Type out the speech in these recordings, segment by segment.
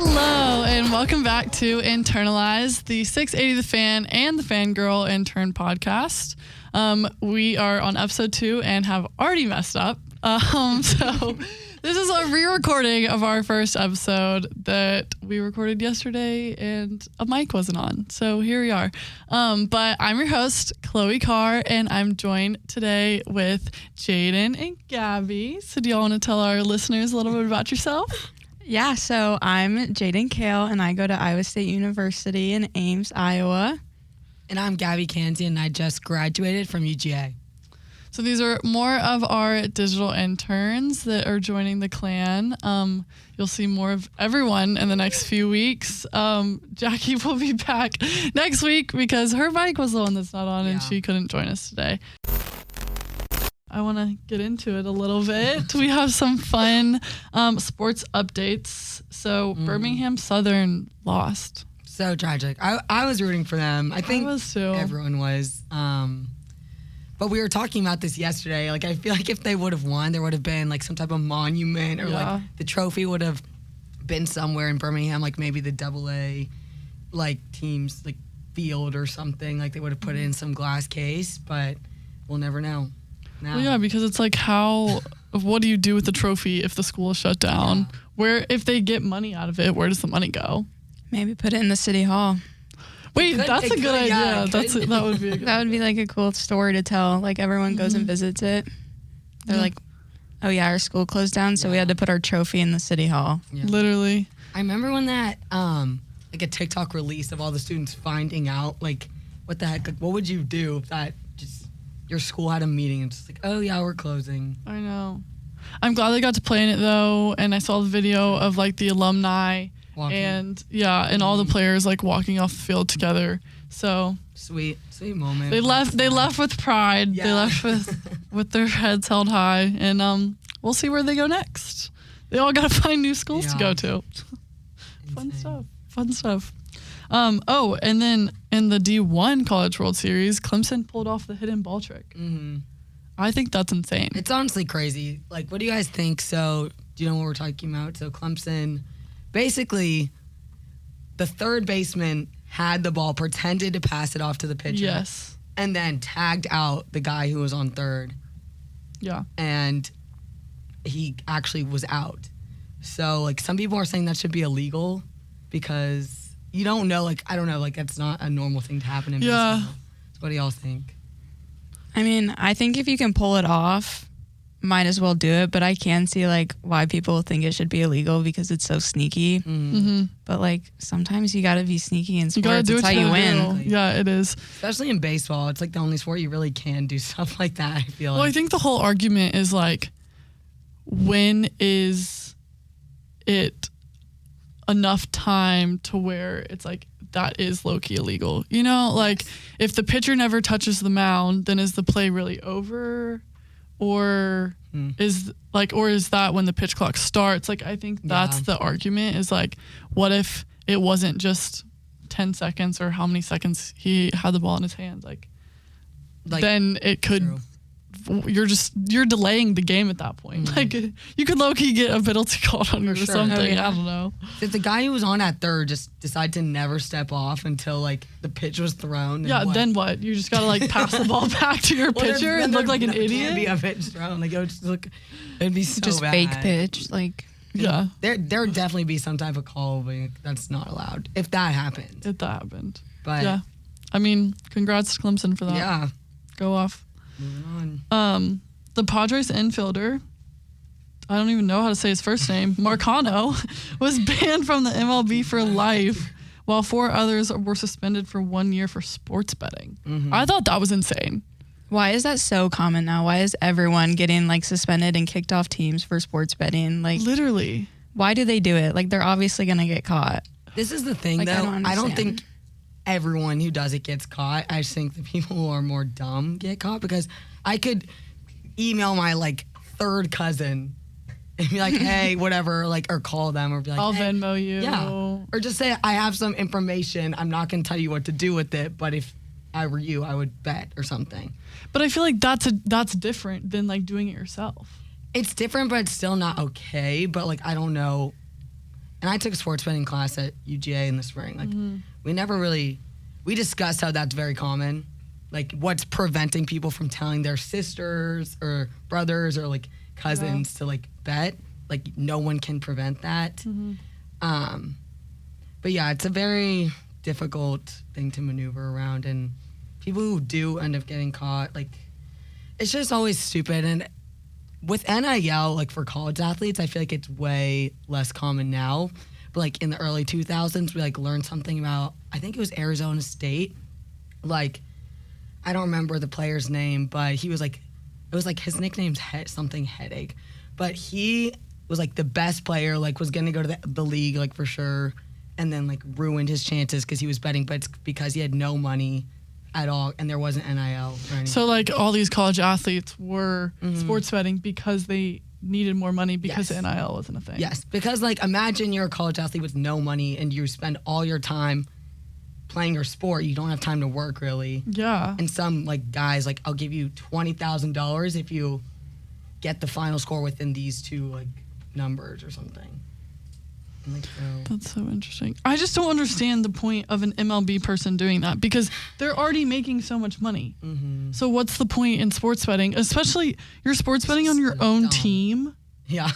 Hello, and welcome back to Internalize, the 680 The Fan and the Fangirl Intern podcast. We are on episode 2 and have already messed up. So this is a re-recording of our first episode that we recorded yesterday and a mic wasn't on. So here we are. But I'm your host, Chloe Carr, and I'm joined today with Jaedyn and Gabby. So do y'all want to tell our listeners a little bit about yourself? Yeah, so I'm Jaedyn Cale, and I go to Iowa State University in Ames, Iowa. And I'm Gabby, Canzian, and I just graduated from UGA. So these are more of our digital interns that are joining the clan. You'll see more of everyone in the next few weeks. Jackie will be back next week because her bike was the one that's not on and she couldn't join us today. I want to get into it a little bit. We have some fun sports updates. So Birmingham Southern lost. So tragic. I was rooting for them. I think was too. Everyone was. But we were talking about this yesterday. Like, I feel like if they would have won, there would have been like some type of monument or like the trophy would have been somewhere in Birmingham, like maybe the AA like teams like field or something. Like they would have put it in some glass case, but we'll never know. Well, yeah, because it's like what do you do with the trophy if the school is shut down? Yeah. Where, if they get money out of it, where does the money go? Maybe put it in the city hall. Wait, that's a good idea. That would be a good That would be like a cool story to tell. Like everyone goes and visits it. They're like, oh yeah, our school closed down, so we had to put our trophy in the city hall. Yeah. Literally. I remember when that like a TikTok release of all the students finding out like what the heck, like what would you do if that just your school had a meeting and just like, oh yeah, we're closing. I know. I'm glad they got to play in it though, and I saw the video of like the alumni walking. And all the players like walking off the field together. So sweet moment. They left with pride. Yeah. They left with their heads held high, and we'll see where they go next. They all got to find new schools to go to. Fun stuff. Oh, and then in the D1 College World Series, Clemson pulled off the hidden ball trick. Mm-hmm. I think that's insane. It's honestly crazy. Like, what do you guys think? So, do you know what we're talking about? So, Clemson, basically, the third baseman had the ball, pretended to pass it off to the pitcher. Yes. And then tagged out the guy who was on third. Yeah. And he actually was out. So, like, some people are saying that should be illegal because you don't know, like, I don't know, like, that's not a normal thing to happen in baseball. So what do y'all think? I mean, I think if you can pull it off, might as well do it, but I can see, like, why people think it should be illegal because it's so sneaky. Mm-hmm. But, like, sometimes you gotta be sneaky in sports. That's how you win. Yeah, it is. Especially in baseball. It's, like, the only sport you really can do stuff like that, I feel like. Well, I think the whole argument is, like, when is it enough time to where it's like that is low-key illegal, you know? Like if the pitcher never touches the mound, then is the play really over, or is that when the pitch clock starts? Like I think that's the argument, is like, what if it wasn't just 10 seconds or how many seconds he had the ball in his hands, like then it could you're delaying the game at that point. Mm-hmm. Like you could low-key get a penalty called on you or something. Oh, yeah. I don't know. If the guy who was on at third just decided to never step off until like the pitch was thrown. Then what? You just gotta like pass the ball back to your pitcher and look like an idiot. Can't be a pitch thrown. Like it'd be so just bad. Fake pitch. Like there would definitely be some type of call that's not allowed if that happened. If that happened. But yeah, I mean, congrats to Clemson for that. Yeah, go off. Moving on. The Padres infielder, I don't even know how to say his first name, Marcano, was banned from the MLB for life, while 4 others were suspended for 1 year for sports betting. Mm-hmm. I thought that was insane. Why is that so common now? Why is everyone getting like suspended and kicked off teams for sports betting? Like literally. Why do they do it? Like they're obviously gonna get caught. This is the thing, like, though. I don't think everyone who does it gets caught. I just think the people who are more dumb get caught, because I could email my like third cousin and be like, hey, whatever, like, or call them or be like, I'll hey, Venmo you. Yeah. Or just say, I have some information. I'm not going to tell you what to do with it, but if I were you, I would bet or something. But I feel like that's different than like doing it yourself. It's different, but it's still not okay. But like, I don't know. and I took a sports betting class at UGA in the spring. Like, we discussed how that's very common. Like, what's preventing people from telling their sisters or brothers or, like, cousins to, like, bet. Like, no one can prevent that. But, yeah, it's a very difficult thing to maneuver around. And people who do end up getting caught, like, it's just always stupid. And with NIL, like, for college athletes, I feel like it's way less common now. But, like, in the early 2000s, we, like, learned something about, I think it was Arizona State. Like, I don't remember the player's name, but he was, like, it was, like, his nickname's something Headache. But he was, like, the best player, like, was going to go to the league, like, for sure, and then, like, ruined his chances because he was betting, but it's because he had no money at all, and there wasn't NIL or anything. So, like, all these college athletes were sports betting because they needed more money because NIL wasn't a thing. Yes, because, like, imagine you're a college athlete with no money and you spend all your time playing your sport. You don't have time to work, really. Yeah. And some, like, guys, like, I'll give you $20,000 if you get the final score within these two, like, numbers or something. And, like, so. That's so interesting. I just don't understand the point of an MLB person doing that because they're already making so much money. So what's the point in sports betting? Especially you're sports betting on your own team. Yeah.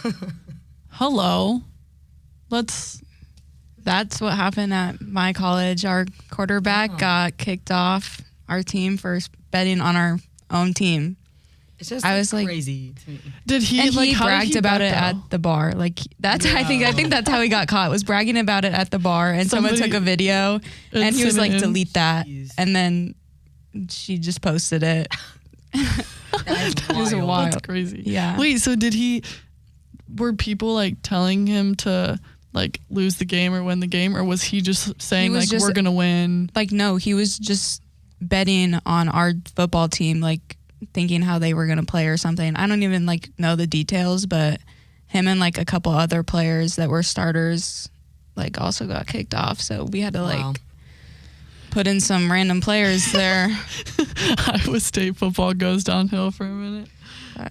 Hello. That's what happened at my college. Our quarterback got kicked off our team for betting on our own team. It's just I was like, crazy to me. Did he? And like, he how did bragged he about bet, it though? at the bar. Like that's I think that's how he got caught. Was bragging about it at the bar, and someone took a video, and he was like, "Delete that," and then she just posted it. That was wild. That's crazy. Yeah. Wait, so were people like telling him to like lose the game or win the game, or was he just saying we're gonna win? Like no, he was just betting on our football team, like thinking how they were gonna play or something. I don't even like know the details, but him and like a couple other players that were starters like also got kicked off. So we had to like put in some random players there. Iowa State football goes downhill for a minute.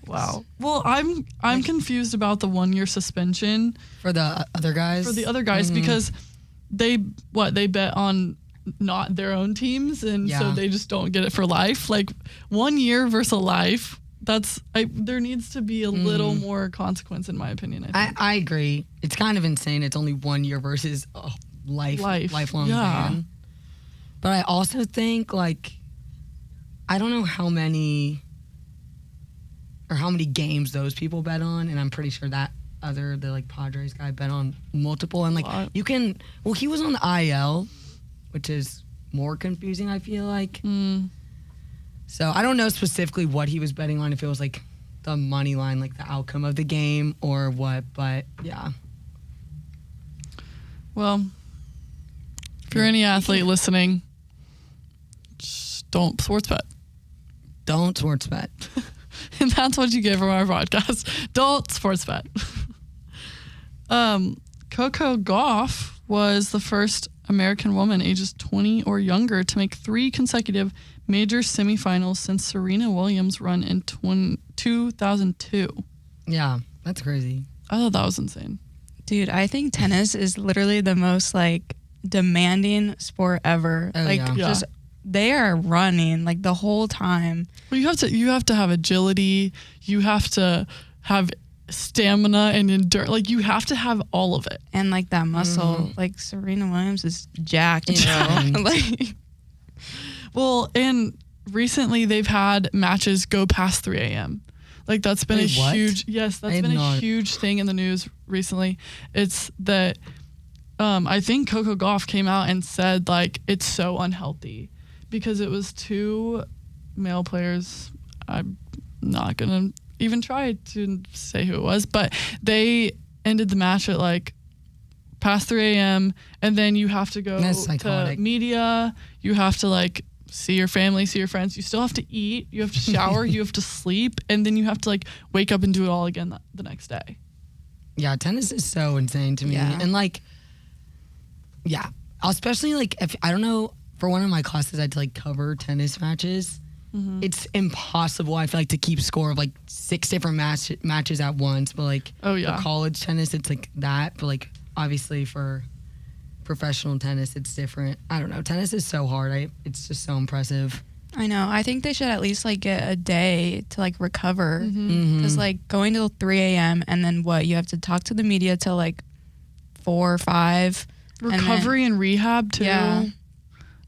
Wow. Well, I'm confused about the 1-year suspension for the other guys. Because they bet on not their own teams, and so they just don't get it for life. Like 1 year versus a life. There needs to be a little more consequence, in my opinion. I agree. It's kind of insane. It's only 1 year versus a lifelong ban. But I also think like I don't know how many games those people bet on, and I'm pretty sure that the like Padres guy bet on multiple, and like he was on the IL, which is more confusing, I feel like. So I don't know specifically what he was betting on, if it was like the money line, like the outcome of the game or what, but yeah. Well, if you're any athlete listening, just don't sports bet. Don't sports bet. And that's what you get from our podcast. Don't sports bet. Coco Gauff was the first American woman ages 20 or younger to make 3 consecutive major semifinals since Serena Williams' run in 2002. Yeah, that's crazy. I thought that was insane. Dude, I think tennis is literally the most like demanding sport ever. Just they are running like the whole time. Well, you have to have agility. You have to have stamina and endurance. Like you have to have all of it. And like that muscle. Like Serena Williams is jacked. Well, and recently they've had matches go past 3 a.m. Like that's been a huge thing in the news recently. It's that I think Coco Gauff came out and said like it's so unhealthy because it was 2 male players. I'm not gonna even try to say who it was, but they ended the match at like past 3 a.m. and then you have to go to media. You have to like see your family, see your friends. You still have to eat. You have to shower. You have to sleep, and then you have to like wake up and do it all again the next day. Yeah, tennis is so insane to me, and like, yeah, especially like if I don't know, for one of my classes I had to like cover tennis matches. It's impossible, I feel like, to keep score of like 6 different matches at once. But like for college tennis, it's like that. But like obviously for professional tennis, it's different. I don't know. Tennis is so hard. It's just so impressive. I know. I think they should at least like get a day to like recover. Mm-hmm. Because like going till 3 a.m. and then what? You have to talk to the media till like 4 or 5. Recovery and rehab too. Yeah.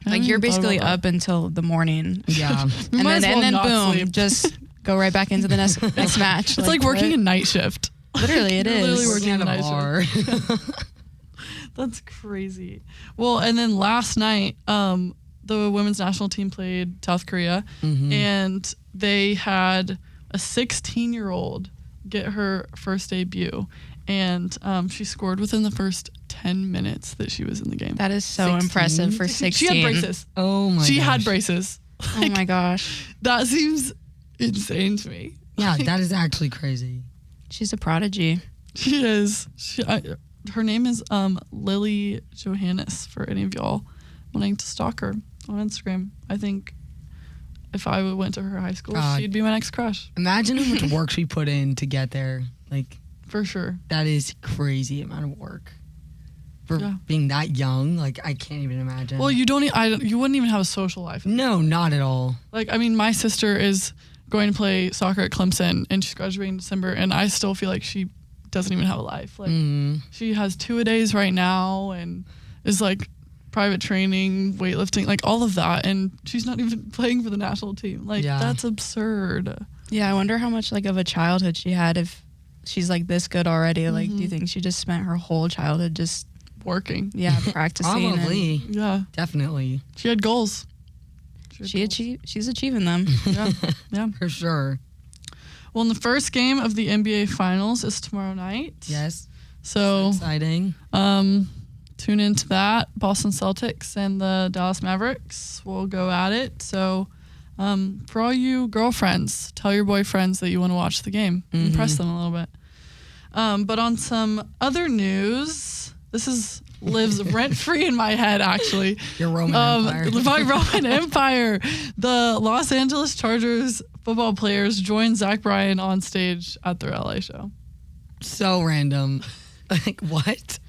Like you're basically up until the morning. Yeah. and then boom, sleep. just go right back into the next match. It's like working a night shift. Literally, it is. Literally working at a night bar. shift. That's crazy. Well, and then last night, the women's national team played South Korea, and they had a 16-year-old get her first debut, and she scored within the first 10 minutes that she was in the game. That is so 16? impressive for 16. She had braces. Oh my She gosh. had braces. Oh my gosh. That seems insane to me. Yeah, that is actually crazy. She's a prodigy. She is. Her name is Lily Johannes, for any of y'all wanting to stalk her on Instagram. I think if I went to her high school, she'd be my next crush. Imagine how much work she put in to get there. Like, for sure. that is crazy amount of work. For being that young, like, I can't even imagine. Well, you wouldn't even have a social life. No, not at all. Like, I mean, my sister is going to play soccer at Clemson, and she's graduating in December, and I still feel like she doesn't even have a life. Like, she has 2-a-days right now, and is like private training, weightlifting, like all of that, and she's not even playing for the national team. Like, that's absurd. Yeah, I wonder how much like of a childhood she had if she's like this good already. Like, do you think she just spent her whole childhood just working? Yeah, practicing. Probably. Yeah. Definitely. She had goals. She's achieving them. Yeah. For sure. Well, and the first game of the NBA Finals is tomorrow night. Yes. So exciting. Tune into that. Boston Celtics and the Dallas Mavericks will go at it. So for all you girlfriends, tell your boyfriends that you want to watch the game. Impress them a little bit. But on some other news, this lives rent-free in my head, actually. Your Roman Empire. My Roman Empire. The Los Angeles Chargers football players joined Zach Bryan on stage at their LA show. So random. Like, what?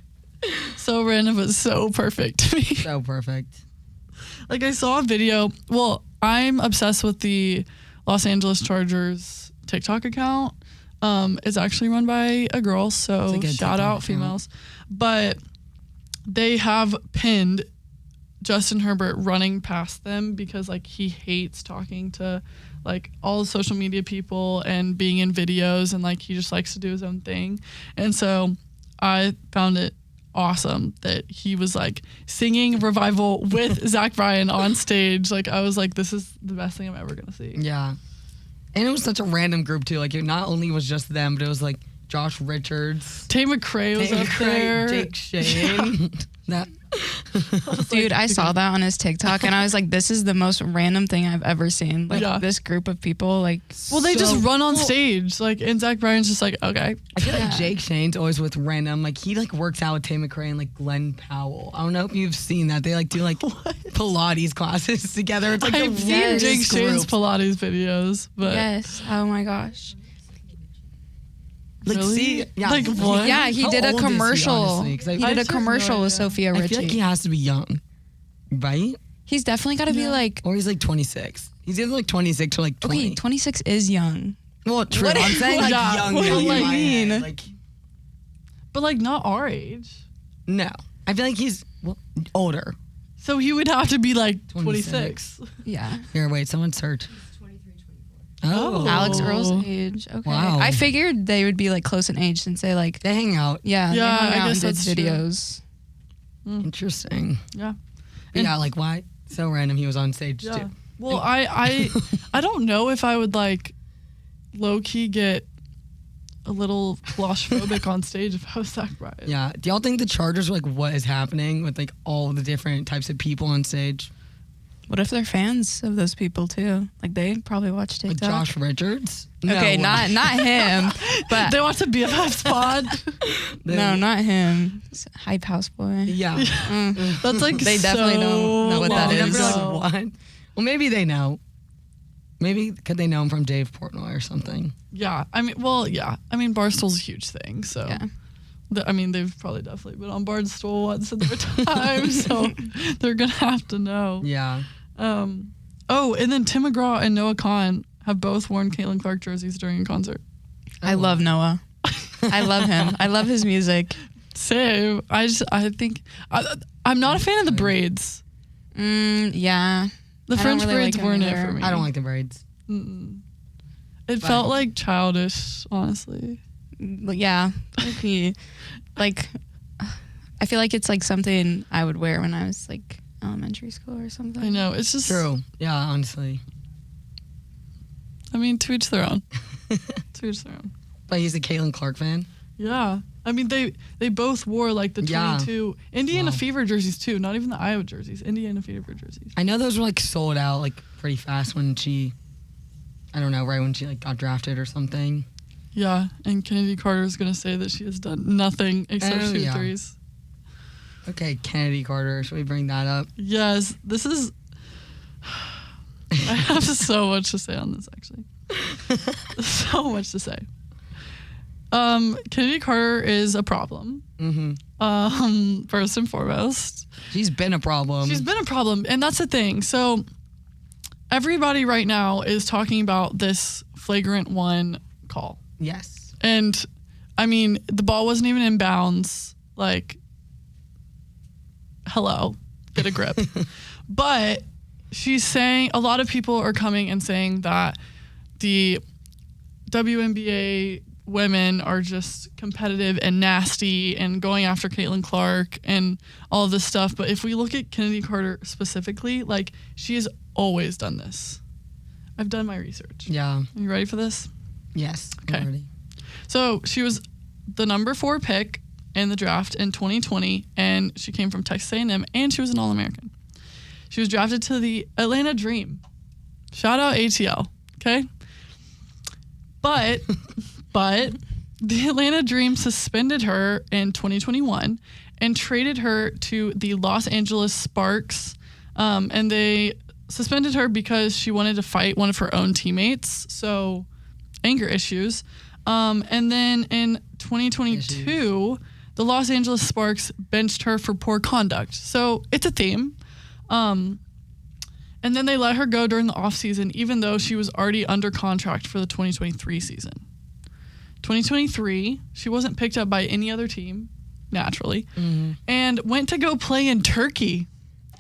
So random, but so perfect to me. So perfect. Like, I saw a video. Well, I'm obsessed with the Los Angeles Chargers TikTok account. It's actually run by a girl, so shout out females. But they have pinned Justin Herbert running past them because, like, he hates talking to, like, all the social media people and being in videos, and, like, he just likes to do his own thing. And so I found it awesome that he was, like, singing Revival with Zach Bryan on stage. Like, I was like, this is the best thing I'm ever going to see. Yeah. And it was such a random group, too. Like, it not only was just them, but it was, like, Josh Richards. Tay McRae was up there. Jake Shane. Dude, I saw that on his TikTok, and I was like, this is the most random thing I've ever seen. Like, this group of people, like... Well, they just run on stage. Like, and Zach Bryan's just like, okay. I feel like Jake Shane's always with random. Like, he, like, works out with Tay McRae and, like, Glenn Powell. I don't know if you've seen that. They, like, do, like, Pilates classes together. It's like I've seen Jake Shane's Pilates videos, but... Yes. Oh, my gosh. Like, really? see, yeah, like what? Yeah, he did a commercial. He did a commercial with Sophia Richie. I feel like he has to be young, right? He's definitely got to be like, or he's like 26. He's either like 26 or like 20. Okay, 26 is young. Well, true. I'm saying like young. What do you mean? Like, but like not our age. No, I feel like he's older. So he would have to be like 26. Yeah. Here, wait. Someone search. Oh, Alex Earl's age. Okay. Wow. I figured they would be like close in age since they like they hang out. Yeah, they hung out and did videos. Interesting. Yeah. But yeah, like why? So random. He was on stage too. Well, I don't know if I would like low key get a little claustrophobic on stage if I was Zach Bryan. Yeah. Do y'all think the Chargers are like what is happening with like all the different types of people on stage? What if they're fans of those people too? Like they probably watch TikTok. Like Josh Richards? Okay, no. not him. But they watch the BFF spot. No, not him. Hype House Boy. Yeah. That's like they definitely don't know what that is. Like, what? Well, maybe they know. Maybe could they know him from Dave Portnoy or something? Yeah. I mean, well, yeah. I mean, Barstool's a huge thing, so I mean, they've probably definitely been on Barstool once in their time, so they're gonna have to know. Yeah. Oh, and then Tim McGraw and Noah Kahan have both worn Caitlin Clark jerseys during a concert. I love Noah. I love him. I love his music. Same. I think I'm not a fan of the braids. Yeah. The French braids weren't it for me. I don't like the braids. It felt like childish, honestly. Yeah. Like, I feel like it's like something I would wear when I was like elementary school or something. I know. It's just true. Yeah, honestly. I mean, to each their own. To each their own. But he's a Caitlin Clark fan. Yeah. I mean, they both wore like the 22 Indiana Fever jerseys too, not even the Iowa jerseys. Indiana Fever jerseys. I know those were like sold out like pretty fast when she, I don't know, right when she like got drafted or something. Yeah, and Kennedy Carter is going to say that she has done nothing except shoot threes. Okay, Kennedy Carter. Should we bring that up? Yes, this is... I have so much to say on this, actually. So much to say. Kennedy Carter is a problem. First and foremost. She's been a problem. And that's the thing. So everybody right now is talking about this flagrant 1 call. Yes. And I mean, the ball wasn't even in bounds. Like, hello, get a grip. But she's saying, a lot of people are coming and saying that the WNBA women are just competitive and nasty and going after Caitlin Clark and all of this stuff. But if we look at Kennedy Carter specifically, like, she has always done this. I've done my research. Yeah. Are you ready for this? Yes. Okay. Already. So she was the number 4 pick in the draft in 2020, and she came from Texas A&M, and she was an All-American. She was drafted to the Atlanta Dream. Shout out ATL, okay? But the Atlanta Dream suspended her in 2021 and traded her to the Los Angeles Sparks, and they suspended her because she wanted to fight one of her own teammates, so anger issues. And then in 2022, the Los Angeles Sparks benched her for poor conduct. So it's a theme. And then they let her go during the offseason, even though she was already under contract for the 2023 season. 2023, she wasn't picked up by any other team, naturally, and went to go play in Turkey.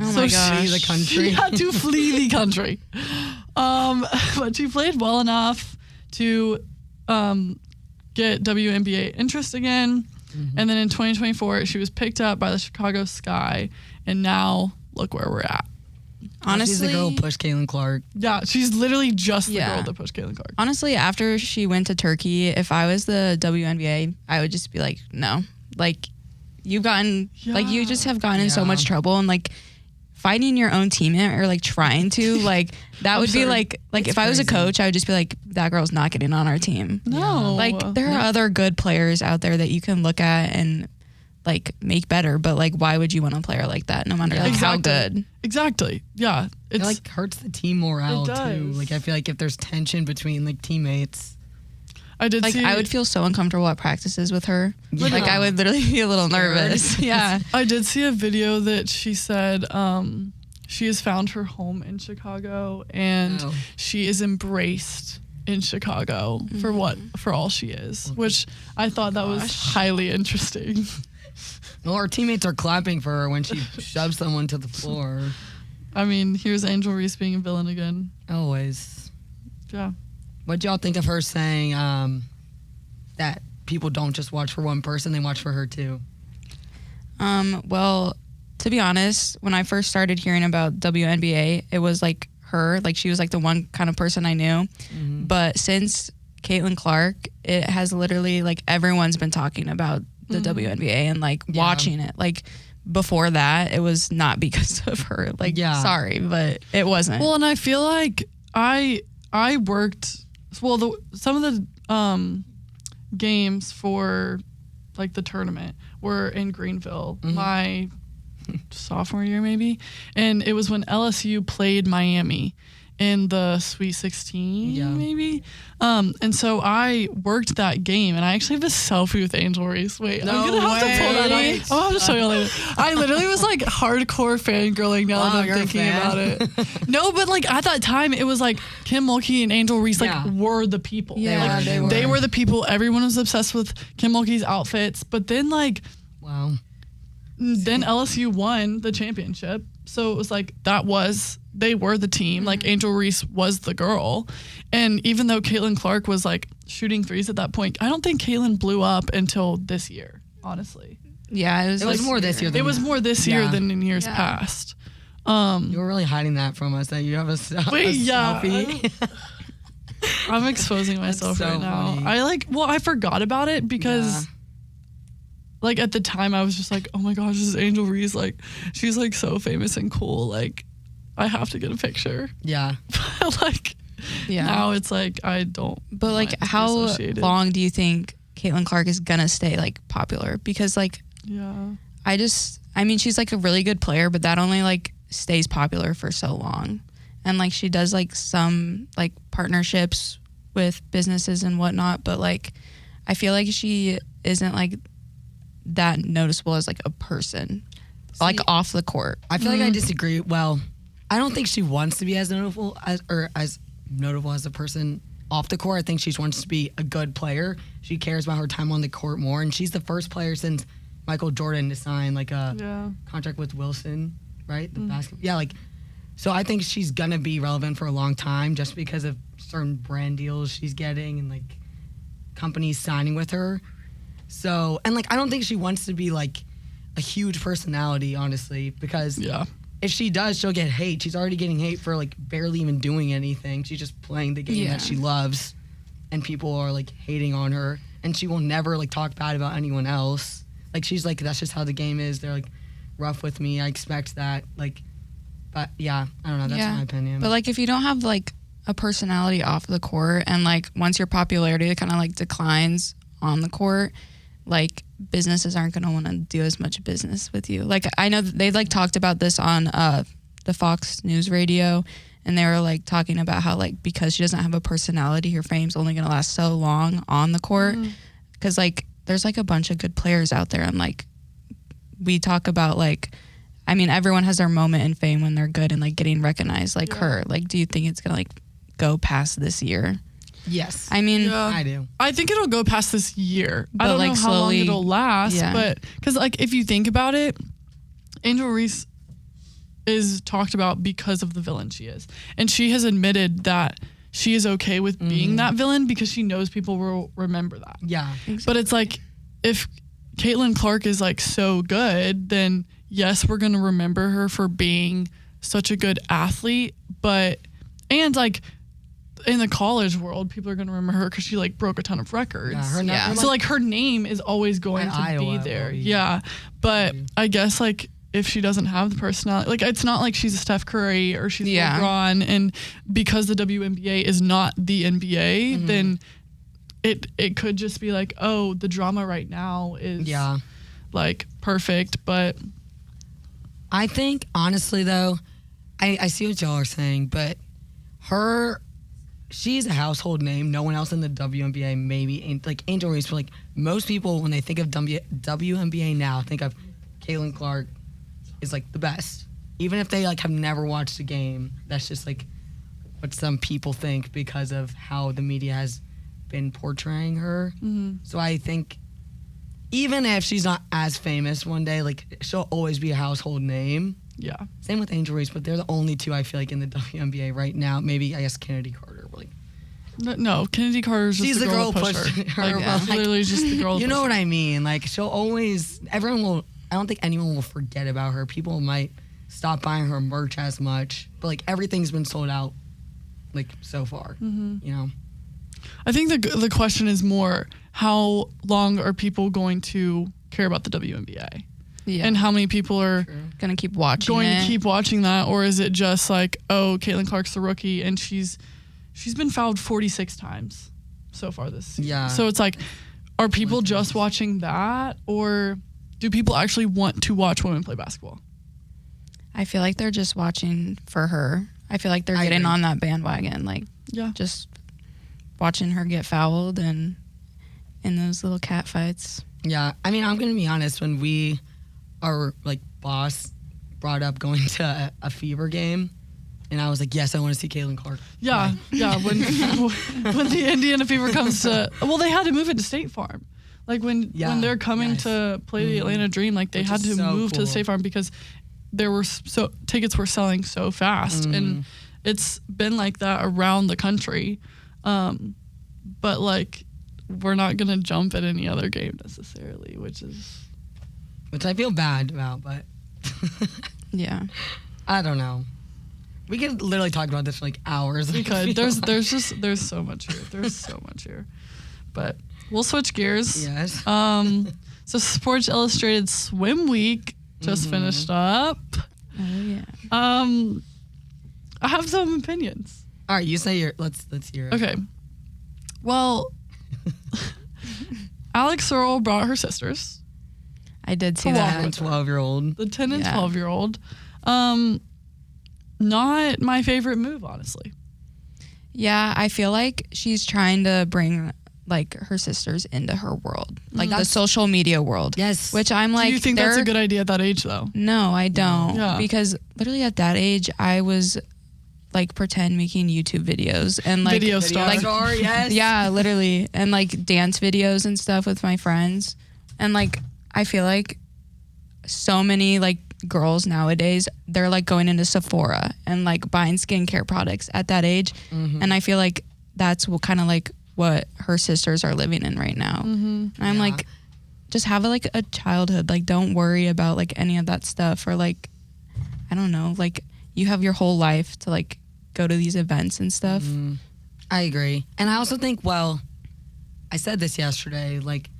Oh my gosh. Flee the country. She had to flee the country. But she played well enough to get WNBA interest again. And then in 2024, she was picked up by the Chicago Sky. And now, look where we're at. Honestly, she's the girl who pushed Caitlin Clark. Yeah, she's literally just the girl that pushed Caitlin Clark. Honestly, after she went to Turkey, if I was the WNBA, I would just be like, no. Like, you've gotten, like, you just have gotten in so much trouble. And, like, fighting your own teammate or like trying to like that would be like it's if I was a coach, I would just be like, that girl's not getting on our team. No, like there are other good players out there that you can look at and like make better, but like why would you want a player like that no matter like how good? Exactly. Yeah, it like hurts the team morale too. Like I feel like if there's tension between like teammates, I would feel so uncomfortable at practices with her. Yeah. Like I would literally be a little nervous. Yeah. I did see a video that she said she has found her home in Chicago and she is embraced in Chicago for all she is, which I thought that was highly interesting. Well, her teammates are clapping for her when she shoves someone to the floor. I mean, here's Angel Reese being a villain again. Always. Yeah. What'd y'all think of her saying that people don't just watch for one person, they watch for her too? Well, to be honest, when I first started hearing about WNBA, it was like her, like she was like the one kind of person I knew. Mm-hmm. But since Caitlin Clark, it has literally like everyone's been talking about the WNBA and like watching it. Like before that, it was not because of her. Like, sorry, but it wasn't. Well, and I feel like I worked. Well, some of the games for like the tournament were in Greenville, my sophomore year maybe, and it was when LSU played Miami, in the Sweet 16, maybe. And so I worked that game, and I actually have a selfie with Angel Reese. Wait, No I'm gonna have to pull that way. up. I'll have to show you later. I literally was like hardcore fangirling now Wow, that I'm you're a thinking fan. about it. No, but like at that time, it was like Kim Mulkey and Angel Reese like were the people. Yeah, like, they were the people. Everyone was obsessed with Kim Mulkey's outfits. But then like, Wow. then LSU won the championship. So it was like they were the team. Like Angel Reese was the girl. And even though Caitlin Clark was like shooting threes at that point, I don't think Caitlin blew up until this year, honestly. Yeah, it was more this year. It was more this year than in years past. You were really hiding that from us, that you have a selfie. I'm exposing myself so right now. funny. I forgot about it because like at the time I was just like, oh my gosh, this is Angel Reese. Like she's like so famous and cool. Like I have to get a picture. Yeah. Like now it's like I don't. But like how long do you think Caitlin Clark is gonna stay like popular? Because like I mean she's like a really good player, but that only like stays popular for so long. And like she does like some like partnerships with businesses and whatnot, but like I feel like she isn't like that noticeable as like a person. Like off the court. I feel like I disagree. Well, I don't think she wants to be as notable as a person off the court. I think she wants to be a good player. She cares about her time on the court more, and she's the first player since Michael Jordan to sign like a contract with Wilson, right? The basketball. Yeah, like so I think she's gonna be relevant for a long time just because of certain brand deals she's getting and like companies signing with her. So, and like I don't think she wants to be like a huge personality, honestly, because if she does, she'll get hate. She's already getting hate for like barely even doing anything. She's just playing the game that she loves, and people are like hating on her, and she will never like talk bad about anyone else. Like she's like, that's just how the game is. They're like rough with me. I expect that. Like, but yeah, I don't know. That's my opinion. But like if you don't have like a personality off the court, and like once your popularity kind of like declines on the court, like businesses aren't going to want to do as much business with you. Like I know they like talked about this on the Fox News radio, and they were like talking about how like because she doesn't have a personality, her fame's only going to last so long on the court, because like there's like a bunch of good players out there, and like we talk about like, I mean everyone has their moment in fame when they're good and like getting recognized like her. Like do you think it's going to like go past this year? Yes. I mean, I do. I think it'll go past this year. But I don't like know how slowly, long it'll last, but because like if you think about it, Angel Reese is talked about because of the villain she is, and she has admitted that she is okay with being that villain because she knows people will remember that. Yeah. Exactly. But it's like if Caitlin Clark is like so good, then yes, we're gonna remember her for being such a good athlete, and like in the college world, people are going to remember her because she like broke a ton of records. So like her name is always going to be there. Yeah. But I guess like if she doesn't have the personality, like it's not like she's a Steph Curry or she's LeBron, and because the WNBA is not the NBA, then it could just be like, oh, the drama right now is like perfect. But I think honestly though, I see what y'all are saying, but she's a household name. No one else in the WNBA maybe, like Angel Reese, but like most people when they think of WNBA now think of Caitlin Clark is like the best. Even if they like have never watched a game, that's just like what some people think because of how the media has been portraying her. So I think even if she's not as famous one day, like she'll always be a household name. Yeah. Same with Angel Reese, but they're the only two I feel like in the WNBA right now. Maybe I guess Kennedy Carter. But like, no, Kennedy Carter's just she's the girl who pusher. pushed her. Like, literally just the girl. You know what I mean? Like she'll always. Everyone will. I don't think anyone will forget about her. People might stop buying her merch as much, but like everything's been sold out, like so far. You know. I think the question is more how long are people going to care about the WNBA? Yeah. And how many people are going to keep watching that, or is it just like, oh, Caitlin Clark's the rookie and she's been fouled 46 times so far this season. Yeah. So it's like, are people just watching that, or do people actually want to watch women play basketball? I feel like they're just watching for her. I feel like they're getting on that bandwagon, like just watching her get fouled and in those little cat fights. Yeah, I mean, I'm gonna be honest. When our like boss brought up going to a Fever game, and I was like, yes, I want to see Cale and Clark. Yeah, yeah. When the Indiana Fever comes to, well, they had to move it to State Farm. Like when they're coming to play the Atlanta Dream, like they had to move to the State Farm because tickets were selling so fast, and it's been like that around the country. But like, we're not gonna jump at any other game necessarily, which I feel bad about, but yeah, I don't know. We could literally talk about this for like hours. We could. There's so much here. There's so much here, but we'll switch gears. Yes. So Sports Illustrated Swim Week just finished up. Oh yeah. I have some opinions. All right, you say your. Let's hear it. Okay. Well, Alex Earl brought her sisters. I did see The that. 10 and 12-year-old. The 10 and 12-year-old. Not my favorite move, honestly. Yeah, I feel like she's trying to bring like her sisters into her world, like the social media world. Yes. Which I'm like, do you think that's a good idea at that age, though? No, I don't. Yeah. Because literally at that age, I was like pretend making YouTube videos and like Video star. like, Yes. yeah, literally, and like dance videos and stuff with my friends, and like I feel like so many like girls nowadays, they're like going into Sephora and like buying skincare products at that age, and I feel like that's what kind of like what her sisters are living in right now. And I'm like, just have like a childhood, like don't worry about like any of that stuff, or like I don't know, like you have your whole life to like go to these events and stuff. I agree. And I also think, well, I said this yesterday, like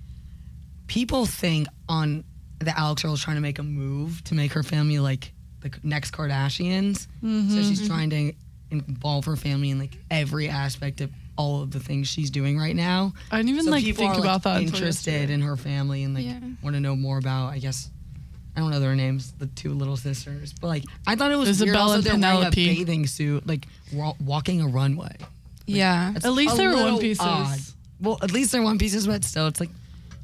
people think on that Alex Earl's trying to make a move to make her family like the next Kardashians. So she's trying to involve her family in like every aspect of all of the things she's doing right now. I didn't even so like people think are, about that. Interested in her family and like want to know more about, I guess, I don't know their names, the two little sisters, but like I thought it was Isabel weird. Also, and they're wearing a Penelope. bathing suit, like walking a runway. Yeah. It's At least a they were little one pieces. odd. Well, at least they're one pieces, but still, it's like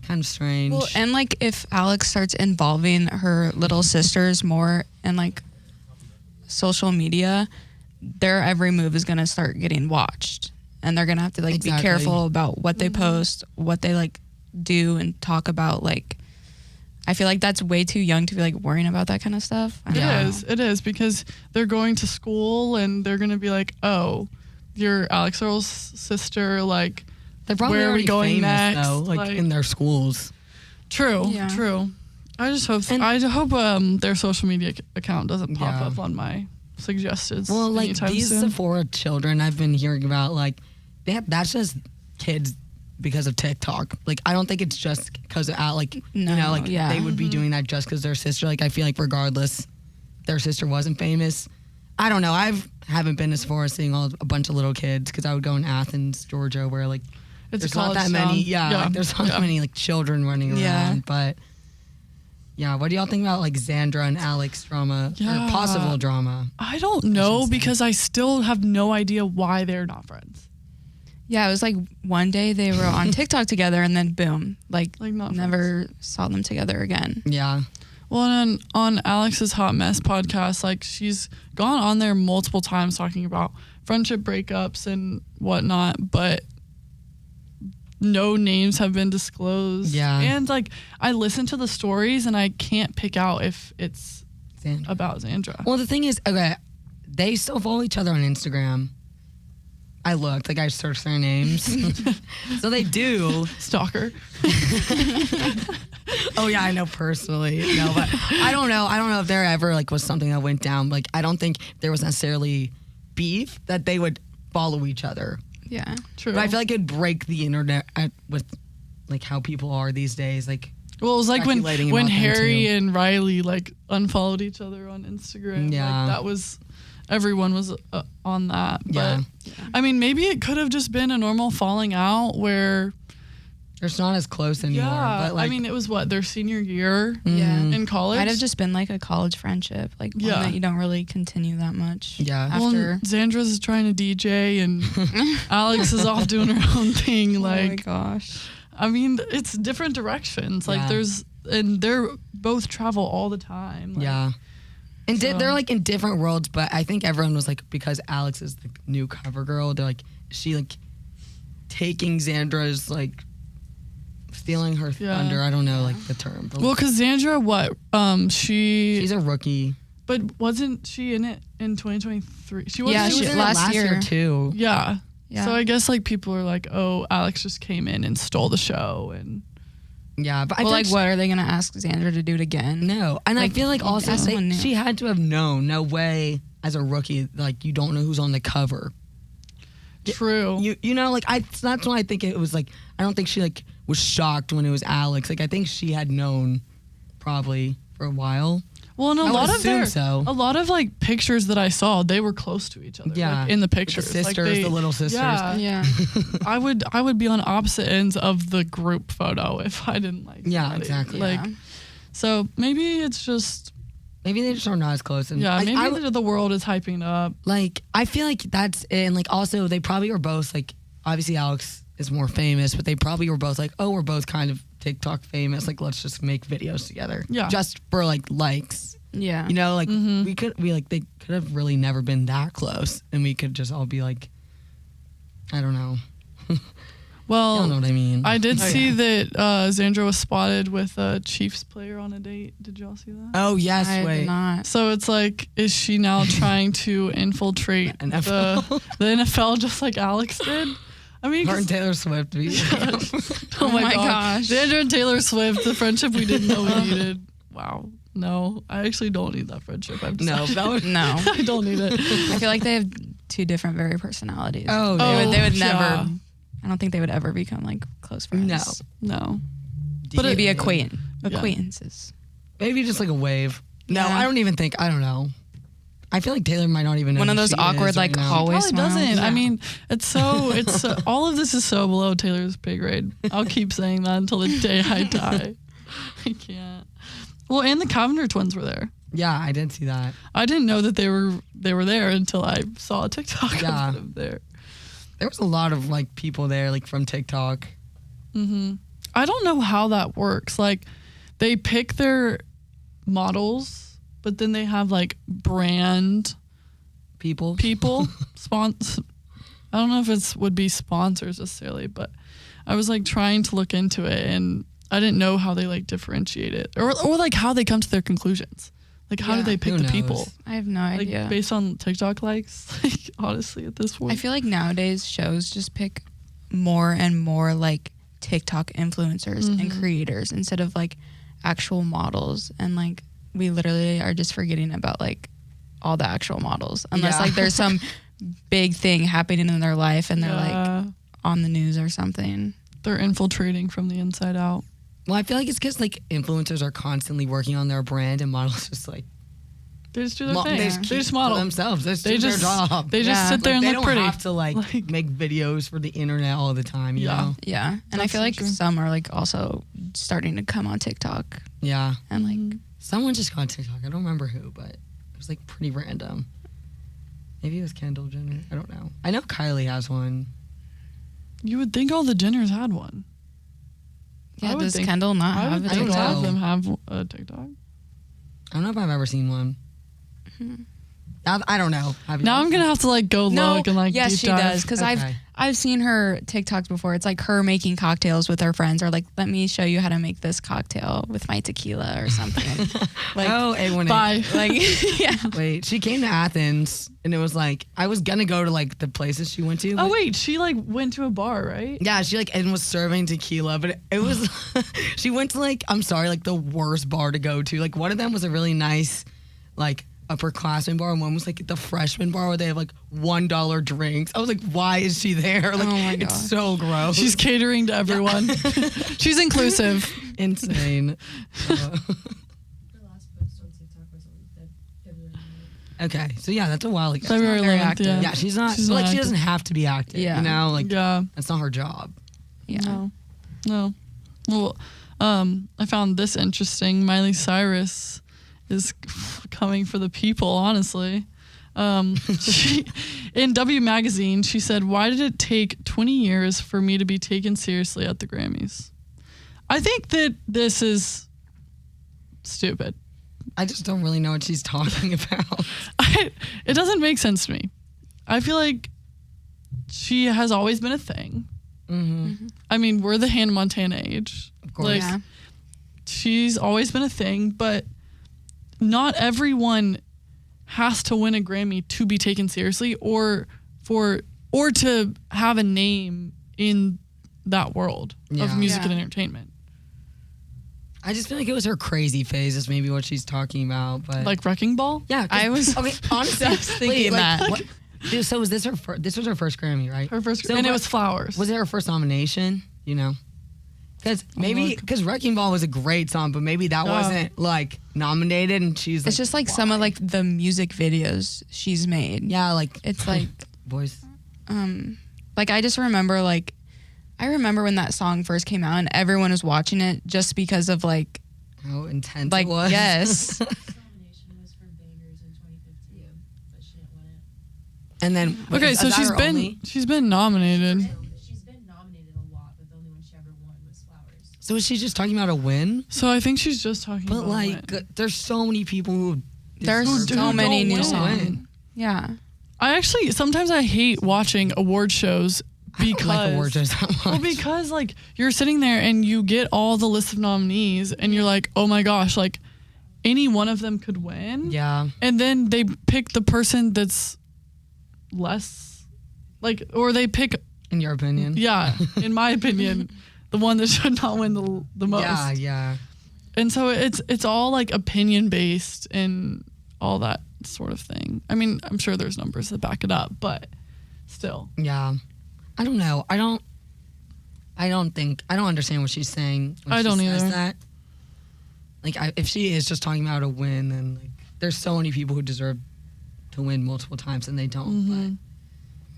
kind of strange. Well, and like if Alex starts involving her little sisters more in like social media, their every move is gonna start getting watched, and they're gonna have to like be careful about what they post, what they like do and talk about. Like, I feel like that's way too young to be like worrying about that kind of stuff. It is because they're going to school and they're gonna be like, oh, you're Alex Earl's sister, like. They're probably where are we already going famous, next? though, like in their schools. True. I just hope their social media account doesn't pop up on my suggestions. Well, like these soon. Sephora children I've been hearing about, like that's just kids because of TikTok. Like I don't think it's just because of they would be doing that just because their sister. Like I feel like regardless, their sister wasn't famous. I don't know. Haven't been to Sephora seeing a bunch of little kids because I would go in Athens, Georgia, where like. There's not that many. Like, there's not that many like children running around. But what do y'all think about like Xandra and Alex drama or possible drama? I don't know because I still have no idea why they're not friends. Yeah, it was like one day they were on TikTok together and then boom, like never saw them together again. Yeah. Well, and on Alex's Hot Mess podcast, like she's gone on there multiple times talking about friendship breakups and whatnot, but no names have been disclosed. Yeah. And like I listen to the stories and I can't pick out if it's about Xandra. Well, the thing is, okay, they still follow each other on Instagram. I looked, like I searched their names. So they do. Stalker. Oh yeah, I know personally. No, but I don't know. I don't know if there ever like was something that went down. Like I don't think there was necessarily beef that they would follow each other. Yeah, true. But I feel like it'd break the internet with like how people are these days. Like, well, it was like when Harry and Riley like unfollowed each other on Instagram. Yeah, like, that was everyone was on that. But I mean, maybe it could have just been a normal falling out where They're just not as close anymore. Yeah, But like, I mean, it was their senior year Yeah. in college. Might have just been like a college friendship, like one that you don't really continue that much. Yeah. After. Zandra's trying to DJ and Alex is off doing her own thing. Like, oh my gosh. I mean, it's different directions. Like and they're both travel all the time. Like, yeah. And they're like in different worlds, but I think everyone was like, because Alex is the new cover girl, they're like, is she like taking Zandra's like stealing her thunder? I don't know like the term. But well, because Zandra, she's a rookie. But wasn't she in it in 2023? She was. Yeah, she was in it last year too. Yeah. Yeah. So I guess like people are like, oh, Alex just came in and stole the show, and yeah. But I well, feel like, what are they gonna ask Xandra to do it again? No, and I feel like also she had to have known. No way, as a rookie, like you don't know who's on the cover. True. You know, like that's why I think it was like I don't think she like was shocked when it was Alex. Like I think she had known probably for a while. Well, and a lot of like pictures that I saw, they were close to each other. Yeah, like, in the pictures, the sisters, the little sisters. Yeah. I would be on opposite ends of the group photo if I didn't like. Yeah, somebody. exactly. Like, so maybe it's just. Maybe they just are not as close. And yeah, maybe the world is hyping up. Like, I feel like that's it. And like, also, they probably were both like, obviously Alex is more famous, but they probably were both like, oh, we're both kind of TikTok famous. Like, let's just make videos together. Yeah. Just for like likes. Yeah. You know, like they could have really never been that close. And we could just all be like, I don't know. Well, I don't know what I mean. I did see that Xandra was spotted with a Chiefs player on a date. Did y'all see that? Oh, yes. I did not. So it's like, is she now trying to infiltrate the NFL just like Alex did? I mean, her and Taylor Swift. oh my gosh. Xandra and Taylor Swift, the friendship we didn't know we needed. Wow. No, I actually don't need that friendship. I've decided. No. I don't need it. I feel like they have two different very personalities. Oh, they would never. I don't think they would ever become like close friends. No. But maybe acquaintances. Maybe just like a wave. No, Yeah. I don't even think. I don't know. I feel like Taylor might not even know. One of who those she awkward is like right now. hallway Probably smiles. doesn't. Yeah. I mean, it's all of this is so below Taylor's pay grade. I'll keep saying that until the day I die. I can't. Well, and the Cavender twins were there. Yeah, I did see that. I didn't know that they were there until I saw a TikTok Yeah. of them there. There was a lot of like people there, like from TikTok. I don't know how that works. Like, they pick their models, but then they have like brand People. sponsor. I don't know if it would be sponsors necessarily, but I was like trying to look into it and I didn't know how they like differentiate it or like how they come to their conclusions. Like, how do they pick who the knows? people? I have no idea. Like, based on TikTok likes? Like, honestly, at this point. I feel like nowadays shows just pick more and more like TikTok influencers and creators instead of like actual models. And like, we literally are just forgetting about like all the actual models unless like there's some big thing happening in their life and they're like on the news or something. They're infiltrating from the inside out. Well, I feel like it's because like influencers are constantly working on their brand, and models just like They just do their thing. They They just just model themselves. They just do their job. They just sit there and they look don't pretty. have to like make videos for the internet all the time. You know? Yeah. And I feel like some are like also starting to come on TikTok Yeah. and like Someone just got on TikTok. I don't remember who, but it was like pretty random. Maybe it was Kendall Jenner. I don't know. I know Kylie has one. You would think all the Jenners had one. yeah, does Kendall not I have would a think all TikTok? of them have a TikTok. I don't know if I've ever seen one. I don't know. Now I'm gonna have to like go look and like yes, deep she dive. does because Okay. I've seen her TikToks before. It's like her making cocktails with her friends, or like, let me show you how to make this cocktail with my tequila or something. Like, Oh, A1A. Bye. like yeah. Wait, she came to Athens, and it was like I was gonna go to like the places she went to. Oh but- wait, she like went to a bar, right? Yeah, she like and was serving tequila, but it was she went to like I'm sorry, like the worst bar to go to. Like one of them was a really nice, like upperclassmen bar, and one was like the freshman bar where they have like $1 drinks. I was like, why is she there? Like, Oh my it's gosh. so gross. She's catering to everyone. She's inclusive. insane. Okay, so yeah, that's a while ago. February very 11th. active. Yeah. Yeah, she's not. She's like not she active. doesn't have to be active. Yeah. You know, like Yeah. that's not her job. Yeah. No. No. Well, I found this interesting. Miley Cyrus is coming for the people, honestly. In W Magazine, she said, "Why did it take 20 years for me to be taken seriously at the Grammys?" I think that this is stupid. I just don't really know what she's talking about. It doesn't make sense to me. I feel like she has always been a thing. Mm-hmm. I mean, we're the Hannah Montana age. Of course. Like, Yeah. she's always been a thing, but not everyone has to win a Grammy to be taken seriously or to have a name in that world of music and entertainment. I just feel like it was her crazy phase is maybe what she's talking about, but Like Wrecking Ball? yeah, I was okay. Honestly, I was thinking that. What, dude, so was this her? This was her first Grammy, right? Her first, So and it was Flowers. Was it her first nomination? You know, because Wrecking Ball was a great song, but maybe that wasn't like nominated, and she's. It's like, just like why? some of like the music videos she's made. Yeah, like It's like voice. like I just remember like I remember when that song first came out and everyone was watching it just because of like How intense like it was. yes. Nomination was for Bangers in 2015, but she didn't win it. And then Okay, is so that her only? she's been nominated. She's been nominated a lot, but the only one she ever won was Flowers. So is she just talking about a win? So I think she's just talking But about like, win. there's so many people who. There's deserve so to many new win. songs. Yeah. I actually sometimes I hate watching award shows I because don't like award shows that much. well, because like you're sitting there and you get all the list of nominees and you're like, oh my gosh, like any one of them could win. Yeah. And then they pick the person that's less like, or they pick, In your opinion. yeah, in my opinion, the one that should not win the most. Yeah, yeah. And so it's all like opinion based and all that sort of thing. I mean, I'm sure there's numbers that back it up, but still. Yeah. I don't know. I don't understand what she's saying when I don't she says either. that. Like, if she is just talking about a win, then like, there's so many people who deserve to win multiple times and they don't.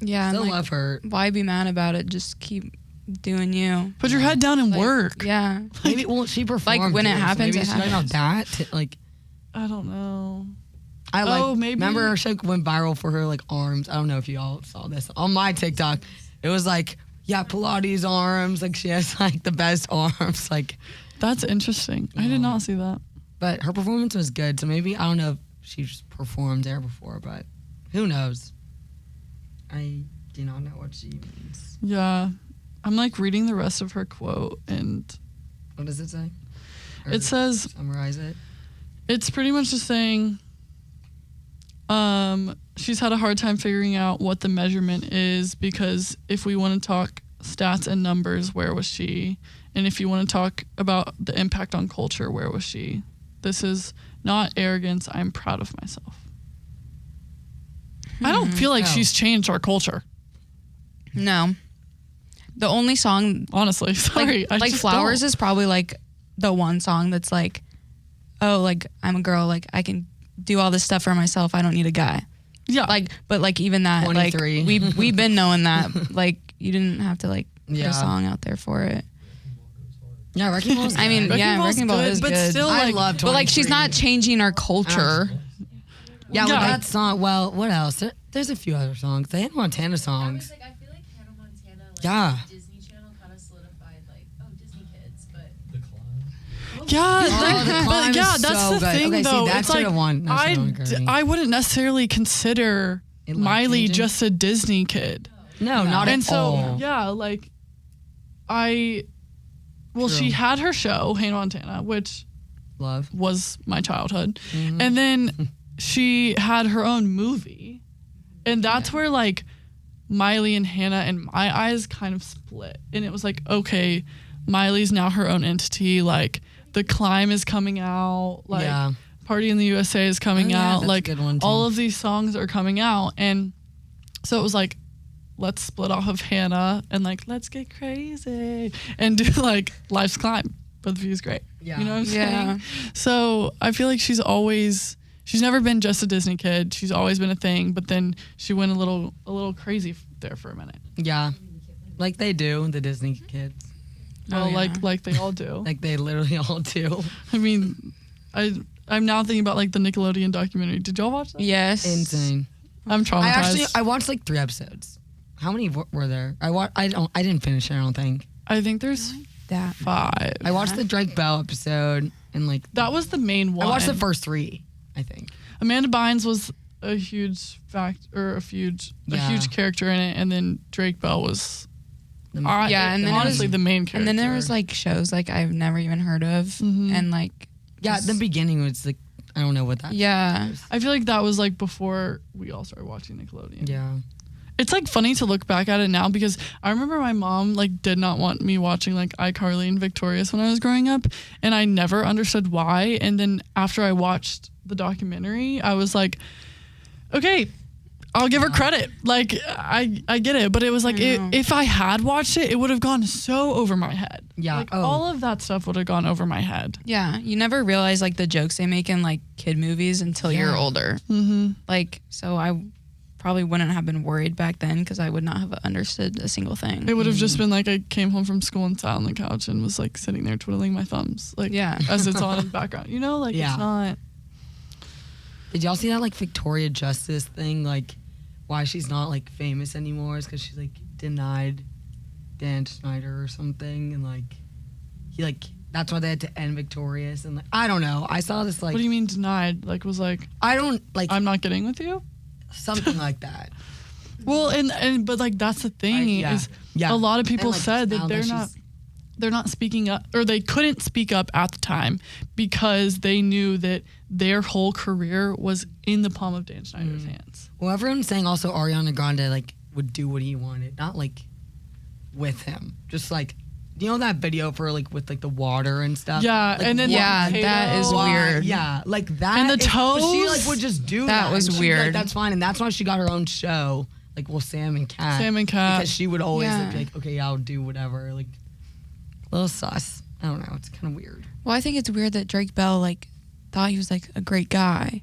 Yeah. But still And, like, love her. why be mad about it? Just keep doing you. Put your head down and Like, work. Yeah. Maybe she performed. when it too, so happens, maybe it she's talking about happens. that. Like, I don't know. I like. Oh, maybe- Remember, she went viral for her like arms. I don't know if you all saw this on my TikTok. It was like, yeah, Pilates arms. Like she has like the best arms. Like, That's interesting. I did not see that. but her performance was good. So maybe I don't know if she's performed there before, but who knows? I do not know what she means. Yeah. I'm like reading the rest of her quote and What does it say? Or it says summarize it. it's pretty much just saying she's had a hard time figuring out what the measurement is because if we want to talk stats and numbers, where was she? And if you want to talk about the impact on culture, where was she? This is not arrogance. I'm proud of myself. I don't feel like Oh. she's changed our culture. No. The only song Honestly, sorry. I like just Flowers don't. is probably like the one song that's like, oh, like I'm a girl, like I can do all this stuff for myself. I don't need a guy. Yeah. Like, but like even that, 23. like we've been knowing that. Like you didn't have to like put Yeah. a song out there for it. Yeah, Wrecking Ball's I mean, good. yeah, Ball's Wrecking Ball good, is but good. still, I like, love 23. But like she's not changing our culture. Yeah, with Yeah. that song. Well, what else? There's a few other songs. The Hannah Montana songs. I feel like Hannah Montana, like Yeah. Disney Channel kind of solidified, like, oh, Disney kids, but Yeah, Oh, The Climb but yeah, is that's so the good. thing Okay, see, though. that It's like should've won- that should've won Grammy. I wouldn't necessarily consider It Miley life-changing? just a Disney kid. No, not And at so all. yeah, like she True. had her show Hannah Montana, which Love. was my childhood, Mm-hmm. and then she had her own movie, and that's where like Miley and Hannah in my eyes kind of split, and it was like, okay, Miley's now her own entity. Like The Climb is coming out, like Yeah. Party in the USA is coming Oh, yeah, out, that's a like good one, too. all of these songs are coming out, and so it was like, let's split off of Hannah and like let's get crazy and do like Life's Climb. Both of you is great. Yeah. You know what I'm Yeah. saying? So I feel like she's never been just a Disney kid. She's always been a thing, but then she went a little crazy there for a minute. Yeah. Like they do, the Disney kids. Well, yeah. like they all do. Like they literally all do. I mean, I'm now thinking about like the Nickelodeon documentary. Did y'all watch that? Yes. Insane. I'm traumatized. I watched like 3 episodes. How many were there? I didn't finish it, I don't think. I think there's That 5. I watched the Drake Bell episode and like That was the main one. I watched the first 3, I think. Amanda Bynes was a huge huge character in it, and then Drake Bell was Yeah, and then honestly the main character. And then there was like shows like I've never even heard of, and like the beginning was like I don't know what that. yeah, I feel like that was like before we all started watching Nickelodeon. Yeah. It's like funny to look back at it now because I remember my mom like did not want me watching like iCarly and Victorious when I was growing up, and I never understood why. And then after I watched the documentary, I was like, okay, I'll give her credit. Like I get it, but it was like if I had watched it, it would have gone so over my head. Yeah. Like all of that stuff would have gone over my head. yeah. You never realize like the jokes they make in like kid movies until you're older. Mm-hmm. Like so, I probably wouldn't have been worried back then because I would not have understood a single thing. It would have just been like I came home from school and sat on the couch and was like sitting there twiddling my thumbs, like as it's on in the background. You know, like it's not. Did y'all see that like Victoria Justice thing? Like why she's not like famous anymore is because she like denied Dan Schneider or something, and like he like that's why they had to end Victorious, and like I don't know. I saw this like. What do you mean denied? Like was like I don't like I'm not getting with you. something like that. Well, and but like that's the thing is a lot of people And, like, said that now they're not speaking up, or they couldn't speak up at the time because they knew that their whole career was in the palm of Dan Schneider's hands. Well, everyone's saying also Ariana Grande like would do what he wanted, not like with him, just like. You know that video for like with like the water and stuff? Yeah, like, and then that is weird. Yeah, like that. And the but she toes? like would just do that. That was and she'd be like, weird. that's fine, and that's why she got her own show. Like, well, Sam and Cat. Because she would always Yeah. be like, okay, yeah, I'll do whatever. Like, a little sus. I don't know. It's kind of weird. Well, I think it's weird that Drake Bell like thought he was like a great guy,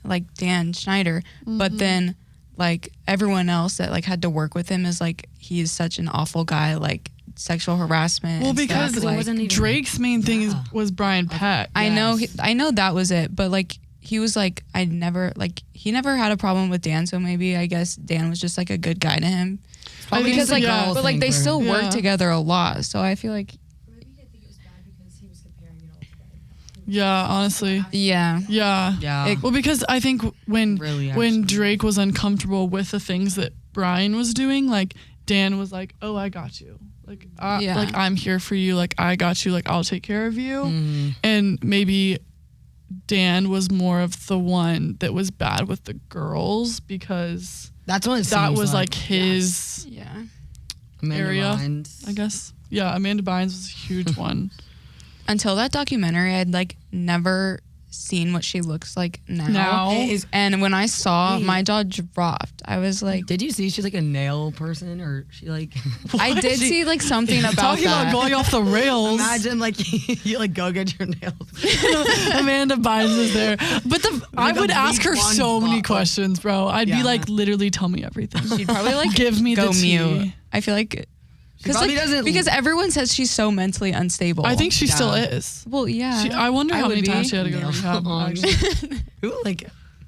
like Dan Schneider, but then like everyone else that like had to work with him is like he's such an awful guy, like sexual harassment. Well, and because stuff, it like, wasn't even- Drake's main thing was Brian Peck. I know Yes. I know that was it, but like he was like he never had a problem with Dan, so maybe I guess Dan was just like a good guy to him. Probably Because just a like girl but like thing they for him. still work Yeah. together a lot, so I feel like Maybe he didn't think it was bad because he was comparing it all to Drake. Yeah, honestly. yeah. Yeah. Yeah. Well, because I think when Really, when actually. Drake was uncomfortable with the things that Brian was doing, like Dan was like, "Oh, I got you. Like, Yeah. like I'm here for you. Like I got you. Like I'll take care of you." Mm. And maybe Dan was more of the one that was bad with the girls because That's what it that seems was like his Yeah. Amanda area, Bynes. I guess. Yeah, Amanda Bynes was a huge one. Until that documentary, I'd like never seen what she looks like now. It is- And when I saw, my jaw dropped. I was like, Did you see she's like a nail person, or she like? I did see like something about Talking that. about going off the rails. Imagine like you like go get your nails. Amanda Bynes is there. But I Like a would ask her week one so many butt. questions, bro. I'd be Yeah. like, literally tell me everything. She'd probably like Give me go the tea. mute. I feel like probably doesn't- because everyone says she's so mentally unstable. I think she still Yeah. is. Well, yeah. I wonder how would many be. times she had to go to Nail rehab. salon. Actually. Who like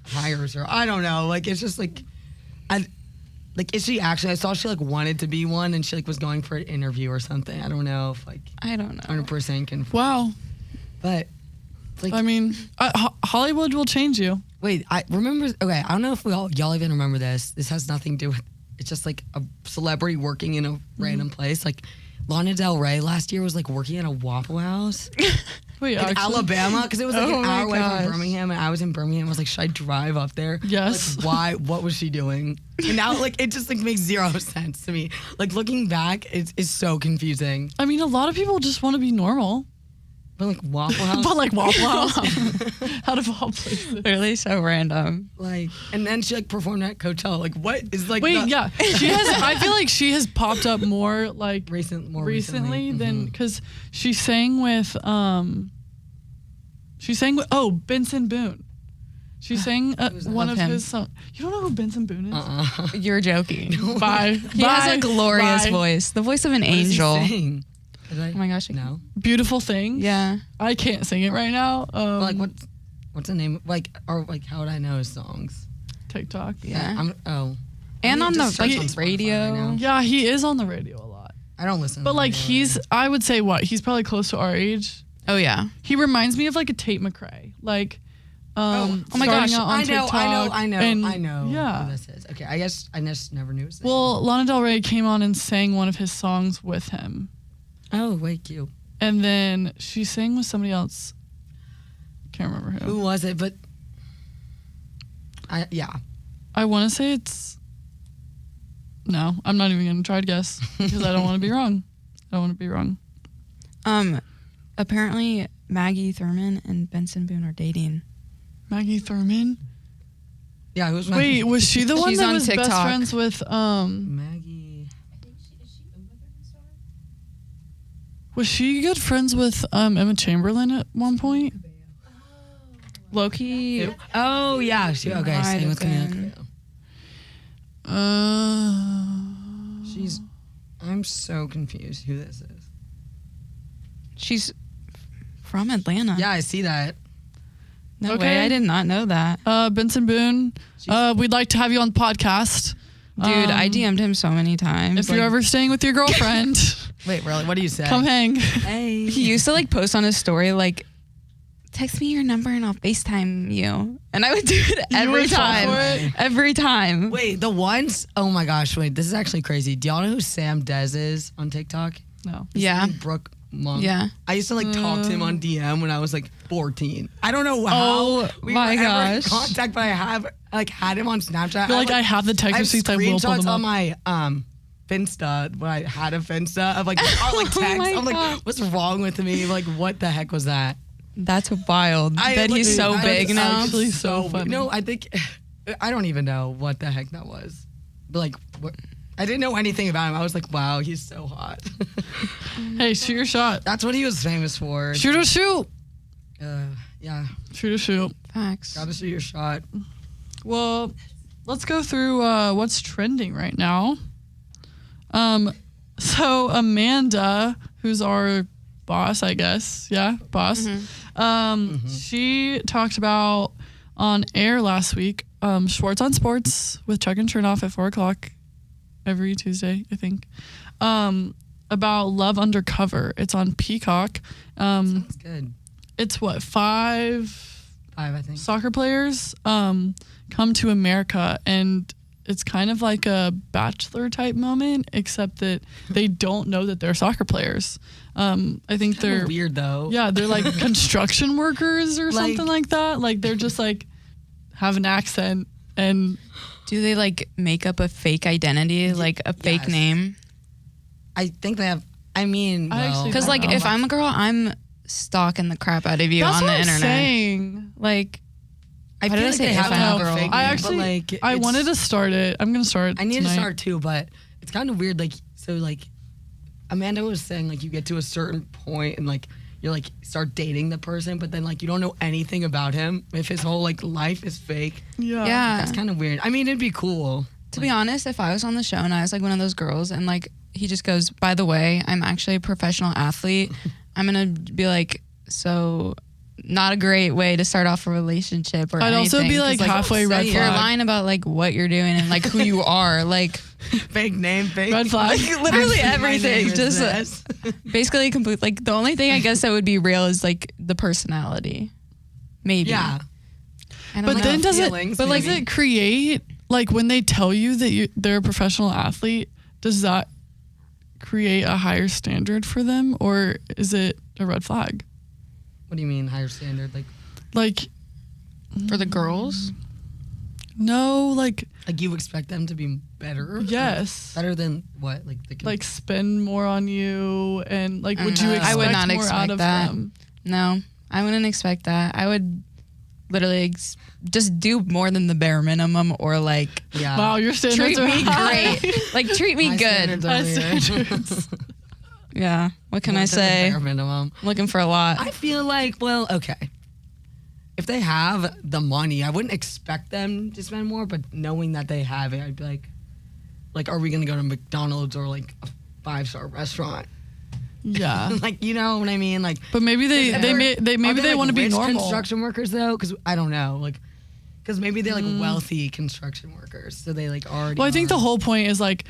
hires her? I don't know. Like it's just like, like is she actually? I saw she like wanted to be one, and she like was going for an interview or something. I don't know if like I don't know. 100% can. Wow. But like, I mean, Hollywood will change you. wait, I remember. Okay, I don't know if y'all even remember this. This has nothing to do with. It's just like a celebrity working in a random place. Like Lana Del Rey last year was like working at a Waffle House Wait, in actually? Alabama because it was like Oh an my hour away gosh. from Birmingham, and I was in Birmingham. I was like, should I drive up there? Yes. Like, why? What was she doing? And now, like, it just like makes zero sense to me. Like looking back, it's so confusing. I mean, a lot of people just want to be normal. But like Waffle House, But like Waffle House. Out of all places. Literally so random. like, and then she like performed at Coachella. Like, what is like? Wait, the- yeah. She has, I feel like she has popped up more like more recently than, Mhm. because she sang with, Benson Boone. She sang one Love of him. his songs. You don't know who Benson Boone is? You're joking. Bye. He has Bye. a glorious Bye. voice, the voice of an What does he angel. sing? Did I? Oh my gosh. No. Beautiful Thing. Yeah. I can't sing it right now. Like what's the name? Like or like how would I know his songs? TikTok. Yeah. Let And me on just the search like on Spotify radio. right now. Yeah, he is on the radio a lot. I don't listen. But to like radio. I would say he's probably close to our age. Oh yeah. He reminds me of like a Tate McRae. Like oh my gosh, I know. Yeah. Who this is. Okay, I guess I just never knew his name. Well, Lana Del Rey came on and sang one of his songs with him. Oh, wait, cute. And then she sang with somebody else. Can't remember who. Who was it? But I want to say it's. No, I'm not even going to try to guess because I don't want to be wrong. I don't want to be wrong. Apparently Maggie Thurman and Benson Boone are dating. Maggie Thurman? Yeah, who's Wait, was she the one She's that on was best TikTok. friends with Maggie? I think is she Uma Thurman star? Was she good friends with Emma Chamberlain at one point? Loki. Oh yeah, she okay. Might Same have with Camila been. Cabello. I'm so confused who this is. She's from Atlanta. Yeah, I see that. No Okay. way. I did not know that. Benson Boone, we'd like to have you on the podcast. Dude, I DM'd him so many times. If you're ever staying with your girlfriend, Wait, really? What do you say? come hang. Hey. He used to like post on his story like, text me your number and I'll FaceTime you. And I would do it every would fall time. for it? Every time. Wait, the ones? Oh my gosh! Wait, this is actually crazy. Do y'all know who Sam Dez is on TikTok? No. Yeah. Brooke Monk. Yeah. I used to like talk to him on DM when I was like 14. I don't know how. Oh we my were ever in gosh. contact, but I have like had him on Snapchat. You're like, I have the text I have receipts. I will pull screenshots them on up. my Finsta when I had a Finsta of like like text. my I'm like, God. what's wrong with me? Like, what the heck was that? That's wild. That he's so big now. actually so funny. No, I think I don't even know what the heck that was. But like, what, I didn't know anything about him. I was like, wow, he's so hot. Hey, shoot your shot. That's what he was famous for. Shoot or shoot. Yeah, Shoot or shoot. Facts. gotta shoot your shot. Well, let's go through what's trending right now. So Amanda, who's our boss, I guess. Yeah, boss. She talked about on air last week, Schwartz on Sports with Chuck and Chernoff at 4:00 every Tuesday, I think. About Love Undercover. It's on Peacock. Sounds good. It's what, five 5, I think. soccer players come to America, and it's kind of like a Bachelor type moment, except that they don't know that they're soccer players. I think they're weird though. Yeah, they're like construction workers or Like- something like that. Like they're just like have an accent and Do they like make up a fake identity, like a fake Yes. name? I think they have. I mean, I actually Because like don't know. if I'm a girl, I'm stalking the crap out of you that's on what the I'm internet. saying. Like, I How feel did I like say they if have I'm a a girl? fake I name, actually but like I it's- wanted to start it. I'm gonna start. I need tonight. to start too, but it's kind of weird. Like, so like Amanda was saying, like you get to a certain point and like you're like start dating the person, but then like you don't know anything about him. If his whole like life is fake, yeah. that's kind of weird. I mean, it'd be cool. To be honest, if I was on the show and I was like one of those girls and like he just goes, by the way, I'm actually a professional athlete, I'm gonna be like, so not a great way to start off a relationship or I'd also anything, be 'cause, like halfway red you're flag. lying about like what you're doing and like who you are, like Fake name, fake Red flag. like literally Actually, my everything. name is Just this. basically complete. Like the only thing I guess that would be real is like the personality, maybe. yeah. I don't But know. then does it? feelings, But like, does maybe. it create like when they tell you that they're a professional athlete? Does that create a higher standard for them, or is it a red flag? What do you mean higher standard? Like, for the girls. no, like Like you expect them to be better? yes, Better than what? Like the like spend more on you, and like would you I expect would not more out expect of that. them? No, I wouldn't expect that. I would literally just do more than the bare minimum, or like yeah. Wow, your standards treat are me high. great. Like treat me My good. standards are High weird. standards. Yeah. What can More I than the say? bare minimum. I'm looking for a lot. I feel like, well, okay. If they have the money, I wouldn't expect them to spend more, but knowing that they have it, I'd be like, are we gonna go to McDonald's or like a 5-star restaurant? Yeah. Like, you know what I mean? Like, But maybe they like want to be rich normal. construction workers though, because I don't know, like, because maybe they're like wealthy construction workers, so they like already. Well, I think are. the whole point is like,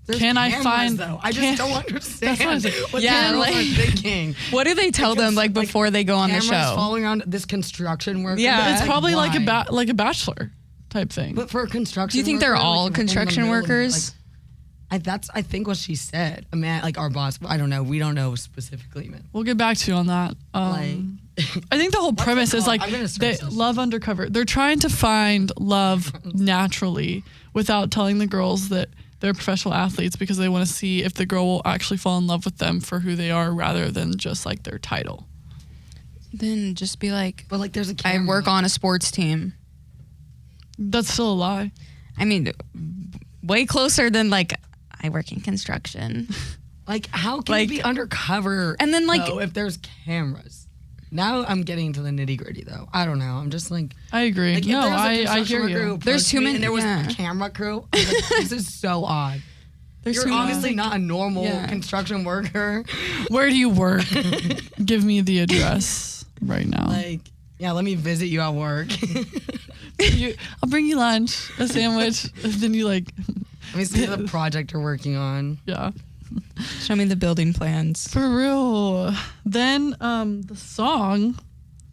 There's can I cameras, find? Though. I can- just don't understand. That's what I'm saying. what Yeah, the girls like- are thinking. What do they tell them like before they go on the Cameras show? following around this construction worker. Yeah. It's probably like why? a bachelor type thing. But for a construction, Do you think they're worker, all like, in the construction middle of, workers? that's I think what she said. A man, like our boss. I don't know. We don't know specifically, man. We'll get back to you on that. Like, I think the whole premise it is called? like I'm gonna they search this. love undercover. They're trying to find love naturally without telling the girls that they're professional athletes because they want to see if the girl will actually fall in love with them for who they are rather than just like their title. Then just be like, but like, there's a I camera. work on a sports team. That's still a lie. I mean, way closer than like, I work in construction. Like, how can Like- you be undercover? And then, like- though, if there's cameras. Now I'm getting into the nitty gritty though. I don't know. I'm just like. I agree. Like, if no, there was a I construction hear worker who you. approached There's too me many- And there was yeah. a camera crew. I was like, this is so odd. There's You're too many- obviously not a normal Yeah. construction worker. Where do you work? Give me the address right now. Like, yeah, let me visit you at work. I'll bring you lunch, a sandwich, and then you like, Let me see the project you're working on. yeah. Show me the building plans. For real. Then the song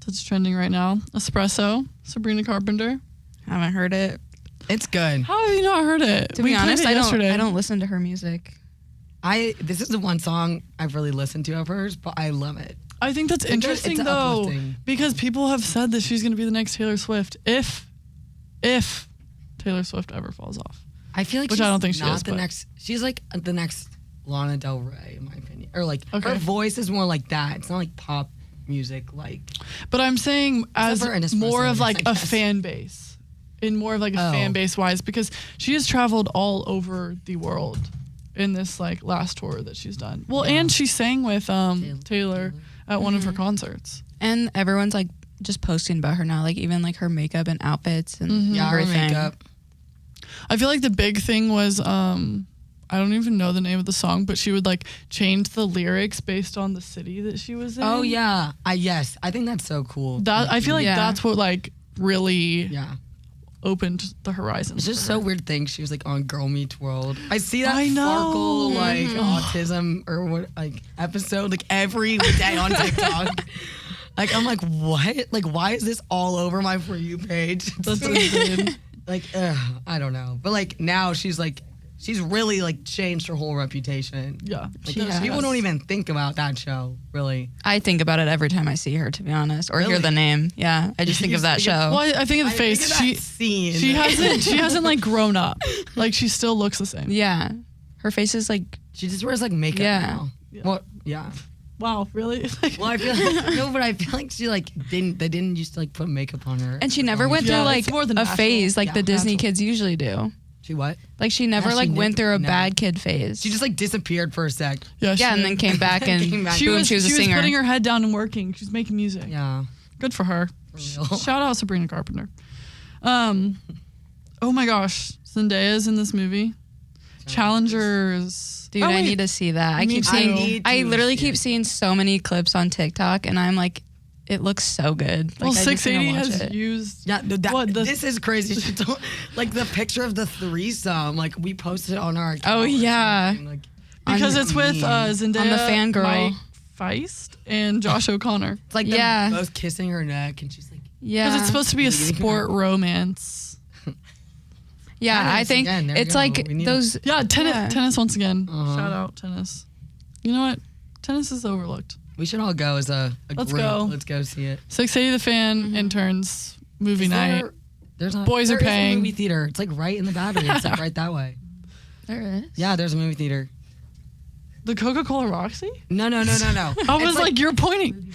that's trending right now, Espresso, Sabrina Carpenter. Haven't heard it. It's good. How have you not heard it? To We be played honest, it yesterday. I don't listen to her music. This is the one song I've really listened to of hers, but I love it. I think that's interesting it's though, uplifting. because people have said that she's going to be the next Taylor Swift if Taylor Swift ever falls off. I feel like Which she's I don't think she not is, the but- next. She's like the next Lana Del Rey, in my opinion. Or like Okay. her voice is more like that. It's not like pop music. Like But I'm saying as for an espresso, more of like I a guess. fan base, in more of like a Oh. fan base wise, because she has traveled all over the world in this like last tour that she's done. Well, and she sang with Taylor at one of her concerts. And everyone's like just posting about her now, like even like her makeup and outfits and yeah, her everything. makeup. I feel like the big thing was I don't even know the name of the song, but she would like change the lyrics based on the city that she was in. Oh yeah, yes, I think that's so cool. That I feel like Yeah. that's what like really Yeah, opened the horizon. it's just so weird. Thing she was like on Girl Meets World. I see that I know. Sparkle like autism or what like episode like every day on TikTok. Like I'm like what? Like why is this all over my For You page? That's insane. Like I don't know, but like now she's really like changed her whole reputation. Yeah. Like, She people has. don't even think about that show really. I think about it every time I see her, to be honest, or hear Really? the name. Yeah, I just think You of that think of- show. Well, I think of the I face. think of that scene. She hasn't like grown up. Like she still looks the same. Yeah, her face is like She just wears like makeup Yeah. now. Yeah. Well, yeah. Wow, really? Like, Well, I feel like, no, but I feel like she like they didn't used to like put makeup on her. and she never went Yeah, through it's like more than a natural. phase like Yeah, the Disney natural. kids usually do. She what? Like she never Yeah, she like went through a never. bad kid phase. She just like disappeared for a sec. yeah, yeah, and then came back and Came back. boom, she was a singer. putting her head down and working. She's making music. Yeah. Good for her. For real. Shout out Sabrina Carpenter. Oh my gosh, Zendaya's in this movie. Challengers. Dude, Oh, I wait. need to see that. I Me keep too. seeing. need I to literally see keep it. seeing so many clips on TikTok, and I'm like, it looks so good. Like, Well, I just need to 680 watch has it. used. Yeah, no, that, What, the- this is crazy. She told, like the picture of the threesome, like we posted on our account. Oh, or yeah. something, like, Because it's with meme. Zendaya, On the Fangirl. Mike Feist, and Josh O'Connor. It's like Yeah. them both kissing her neck, and she's like, Yeah, Because it's supposed to be a Yeah. sport romance. yeah. I Tennis think again, there we it's go. like We need those. Yeah, tennis once again. Uh-huh. Shout out tennis. You know what? Tennis is overlooked. we should all go as a Let's group. go. Let's go see it. 680 the fan interns movie Is night. There's a, Boys are there is paying. a movie theater. It's like right in the Battery. It's like right that way. There is. Yeah, there's a movie theater. The Coca-Cola Roxy? No. I was It's like, you're pointing.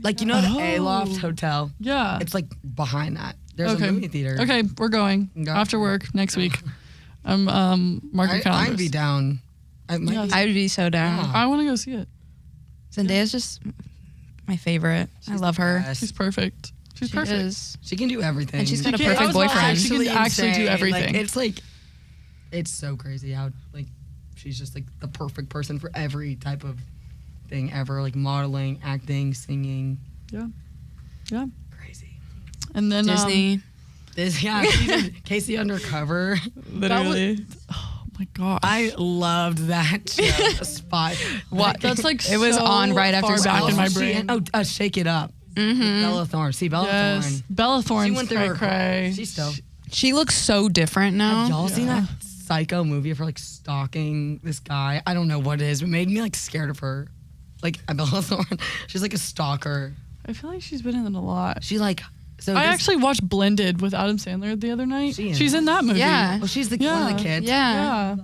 like you know the Oh. Aloft Hotel. Yeah. It's like behind that. There's okay. a movie theater. Okay, we're going Go. after work next week. I'm marking I'd calendars. be down. I might Yes. be- I would be so down. Yeah. I want to go see it. Zendaya's just my favorite. I She's love the her. best. She's perfect. She's She perfect. is. She can do everything. And she's got a She can- I perfect was about to say, boyfriend. she can actually do insane. everything. Like, it's so crazy how like she's just like the perfect person for every type of everything ever, like modeling, acting, singing. Yeah. Crazy. And then Disney. This, yeah, she's Casey Undercover. Literally. Oh my gosh. I loved that show. Spot. What? That's like It was so on right after far back in my She brain. in- Shake It Up. Bella Thorne. See, Bella Thorne. Bella Thorne's She went through her cray. She's still. She looks so different now. Have y'all seen that Psycho movie of her like stalking this guy? I don't know what it is, but it made me like scared of her. Like Bella Thorne, she's like a stalker. I feel like she's been in it a lot. She like. So I this- actually watched Blended with Adam Sandler the other night. She's in that movie. Yeah. Oh, she's the one of the kids. Yeah. Yeah.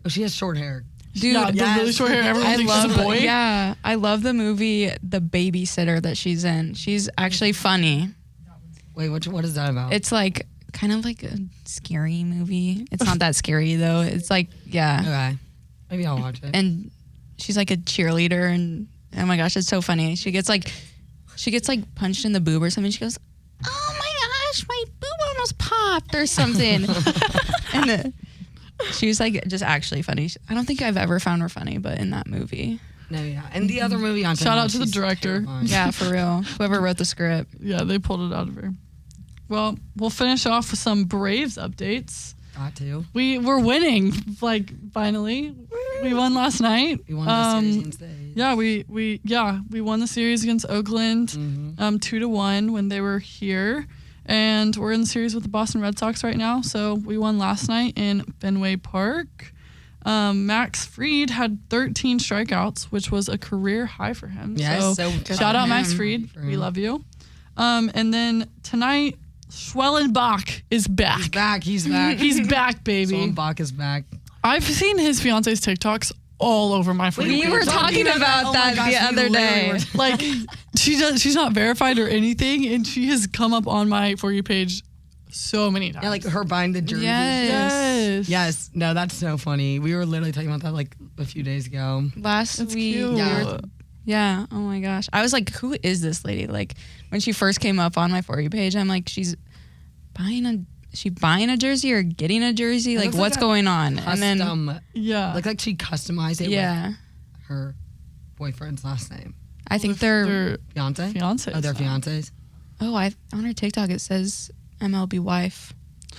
Oh, she has short hair. Dude, Yeah, the yes. really short hair. Everyone I thinks love she's a boy. Yeah, I love the movie The Babysitter that she's in. She's actually funny. Wait, what is that about? It's like kind of like a scary movie. It's not that scary though. It's like Okay, maybe I'll watch it. and she's like a cheerleader and oh my gosh, it's so funny. She gets like punched in the boob or something. She goes, "Oh my gosh, my boob almost popped" or something. And she was like just actually funny. I don't think I've ever found her funny, but in that movie. No, yeah, and the other movie on. Shout out to the she's director. terrifying. Yeah, for real. Whoever wrote the script. Yeah, they pulled it out of her. Well, we'll finish off with some Braves updates. Got to. We're winning, like finally. We won last night. We won the series against the A's. Yeah, we won the series against Oakland, 2-1 when they were here, and we're in the series with the Boston Red Sox right now. So we won last night in Fenway Park. Max Fried had 13 strikeouts, which was a career high for him. Yes, so so good shout on out Max him. Fried. For We him. love you. And then tonight, Schwellenbach is back. He's back. He's back. He's back, baby. Sollenbach is back. I've seen his fiance's TikToks all over my For You We page. were talking about Oh my that gosh, the we other literally day. were- Like she's not verified or anything, and she has come up on my For You page so many times. Yeah, like her buying the jerseys. yes, Yes. No, that's so funny. We were literally talking about that like a few days ago. Last It's week. cute. Yeah. Oh my gosh. I was like, who is this lady? Like when she first came up on my For You page, I'm like, she's buying a jersey or getting a jersey? It Like looks what's like a going on? And then Yeah. like she customized it yeah, with her boyfriend's last name. I think they're. Their Fiance? fiancés. Oh, they're fiancés. Oh, on her TikTok it says MLB wife.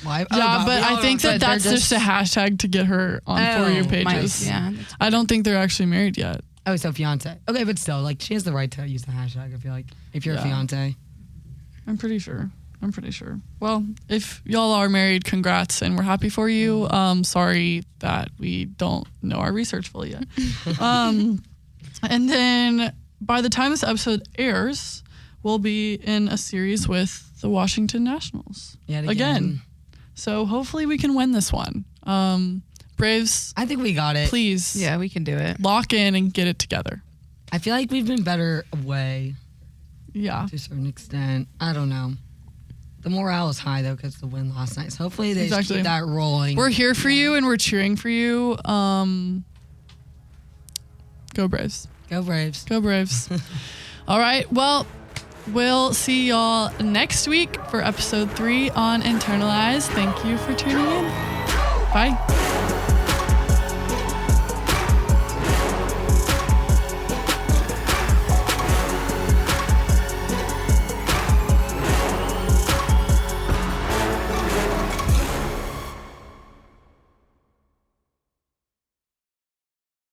Why? Yeah, but I think but that's they're just a hashtag to get her on For You pages. Yeah. I don't think they're actually married yet. Oh, so fiance. Okay, but still, like she has the right to use the hashtag. I feel like if you're a Yeah. fiance. I'm pretty sure. Well, if y'all are married, congrats, and we're happy for you. Sorry that we don't know our research fully yet. And then by the time this episode airs, we'll be in a series with the Washington Nationals Yet again. So hopefully we can win this one. Braves, I think we got it. please Yeah, we can do it. lock in and get it together. I feel like we've been better away Yeah. to a certain extent. I don't know. The morale is high though because the win last night. So hopefully they just Exactly. keep that rolling. We're here for you and we're cheering for you. Go Braves. Go Braves. Go Braves. All right. Well, we'll see y'all next week for episode 3 on Internalize. Thank you for tuning in. Bye.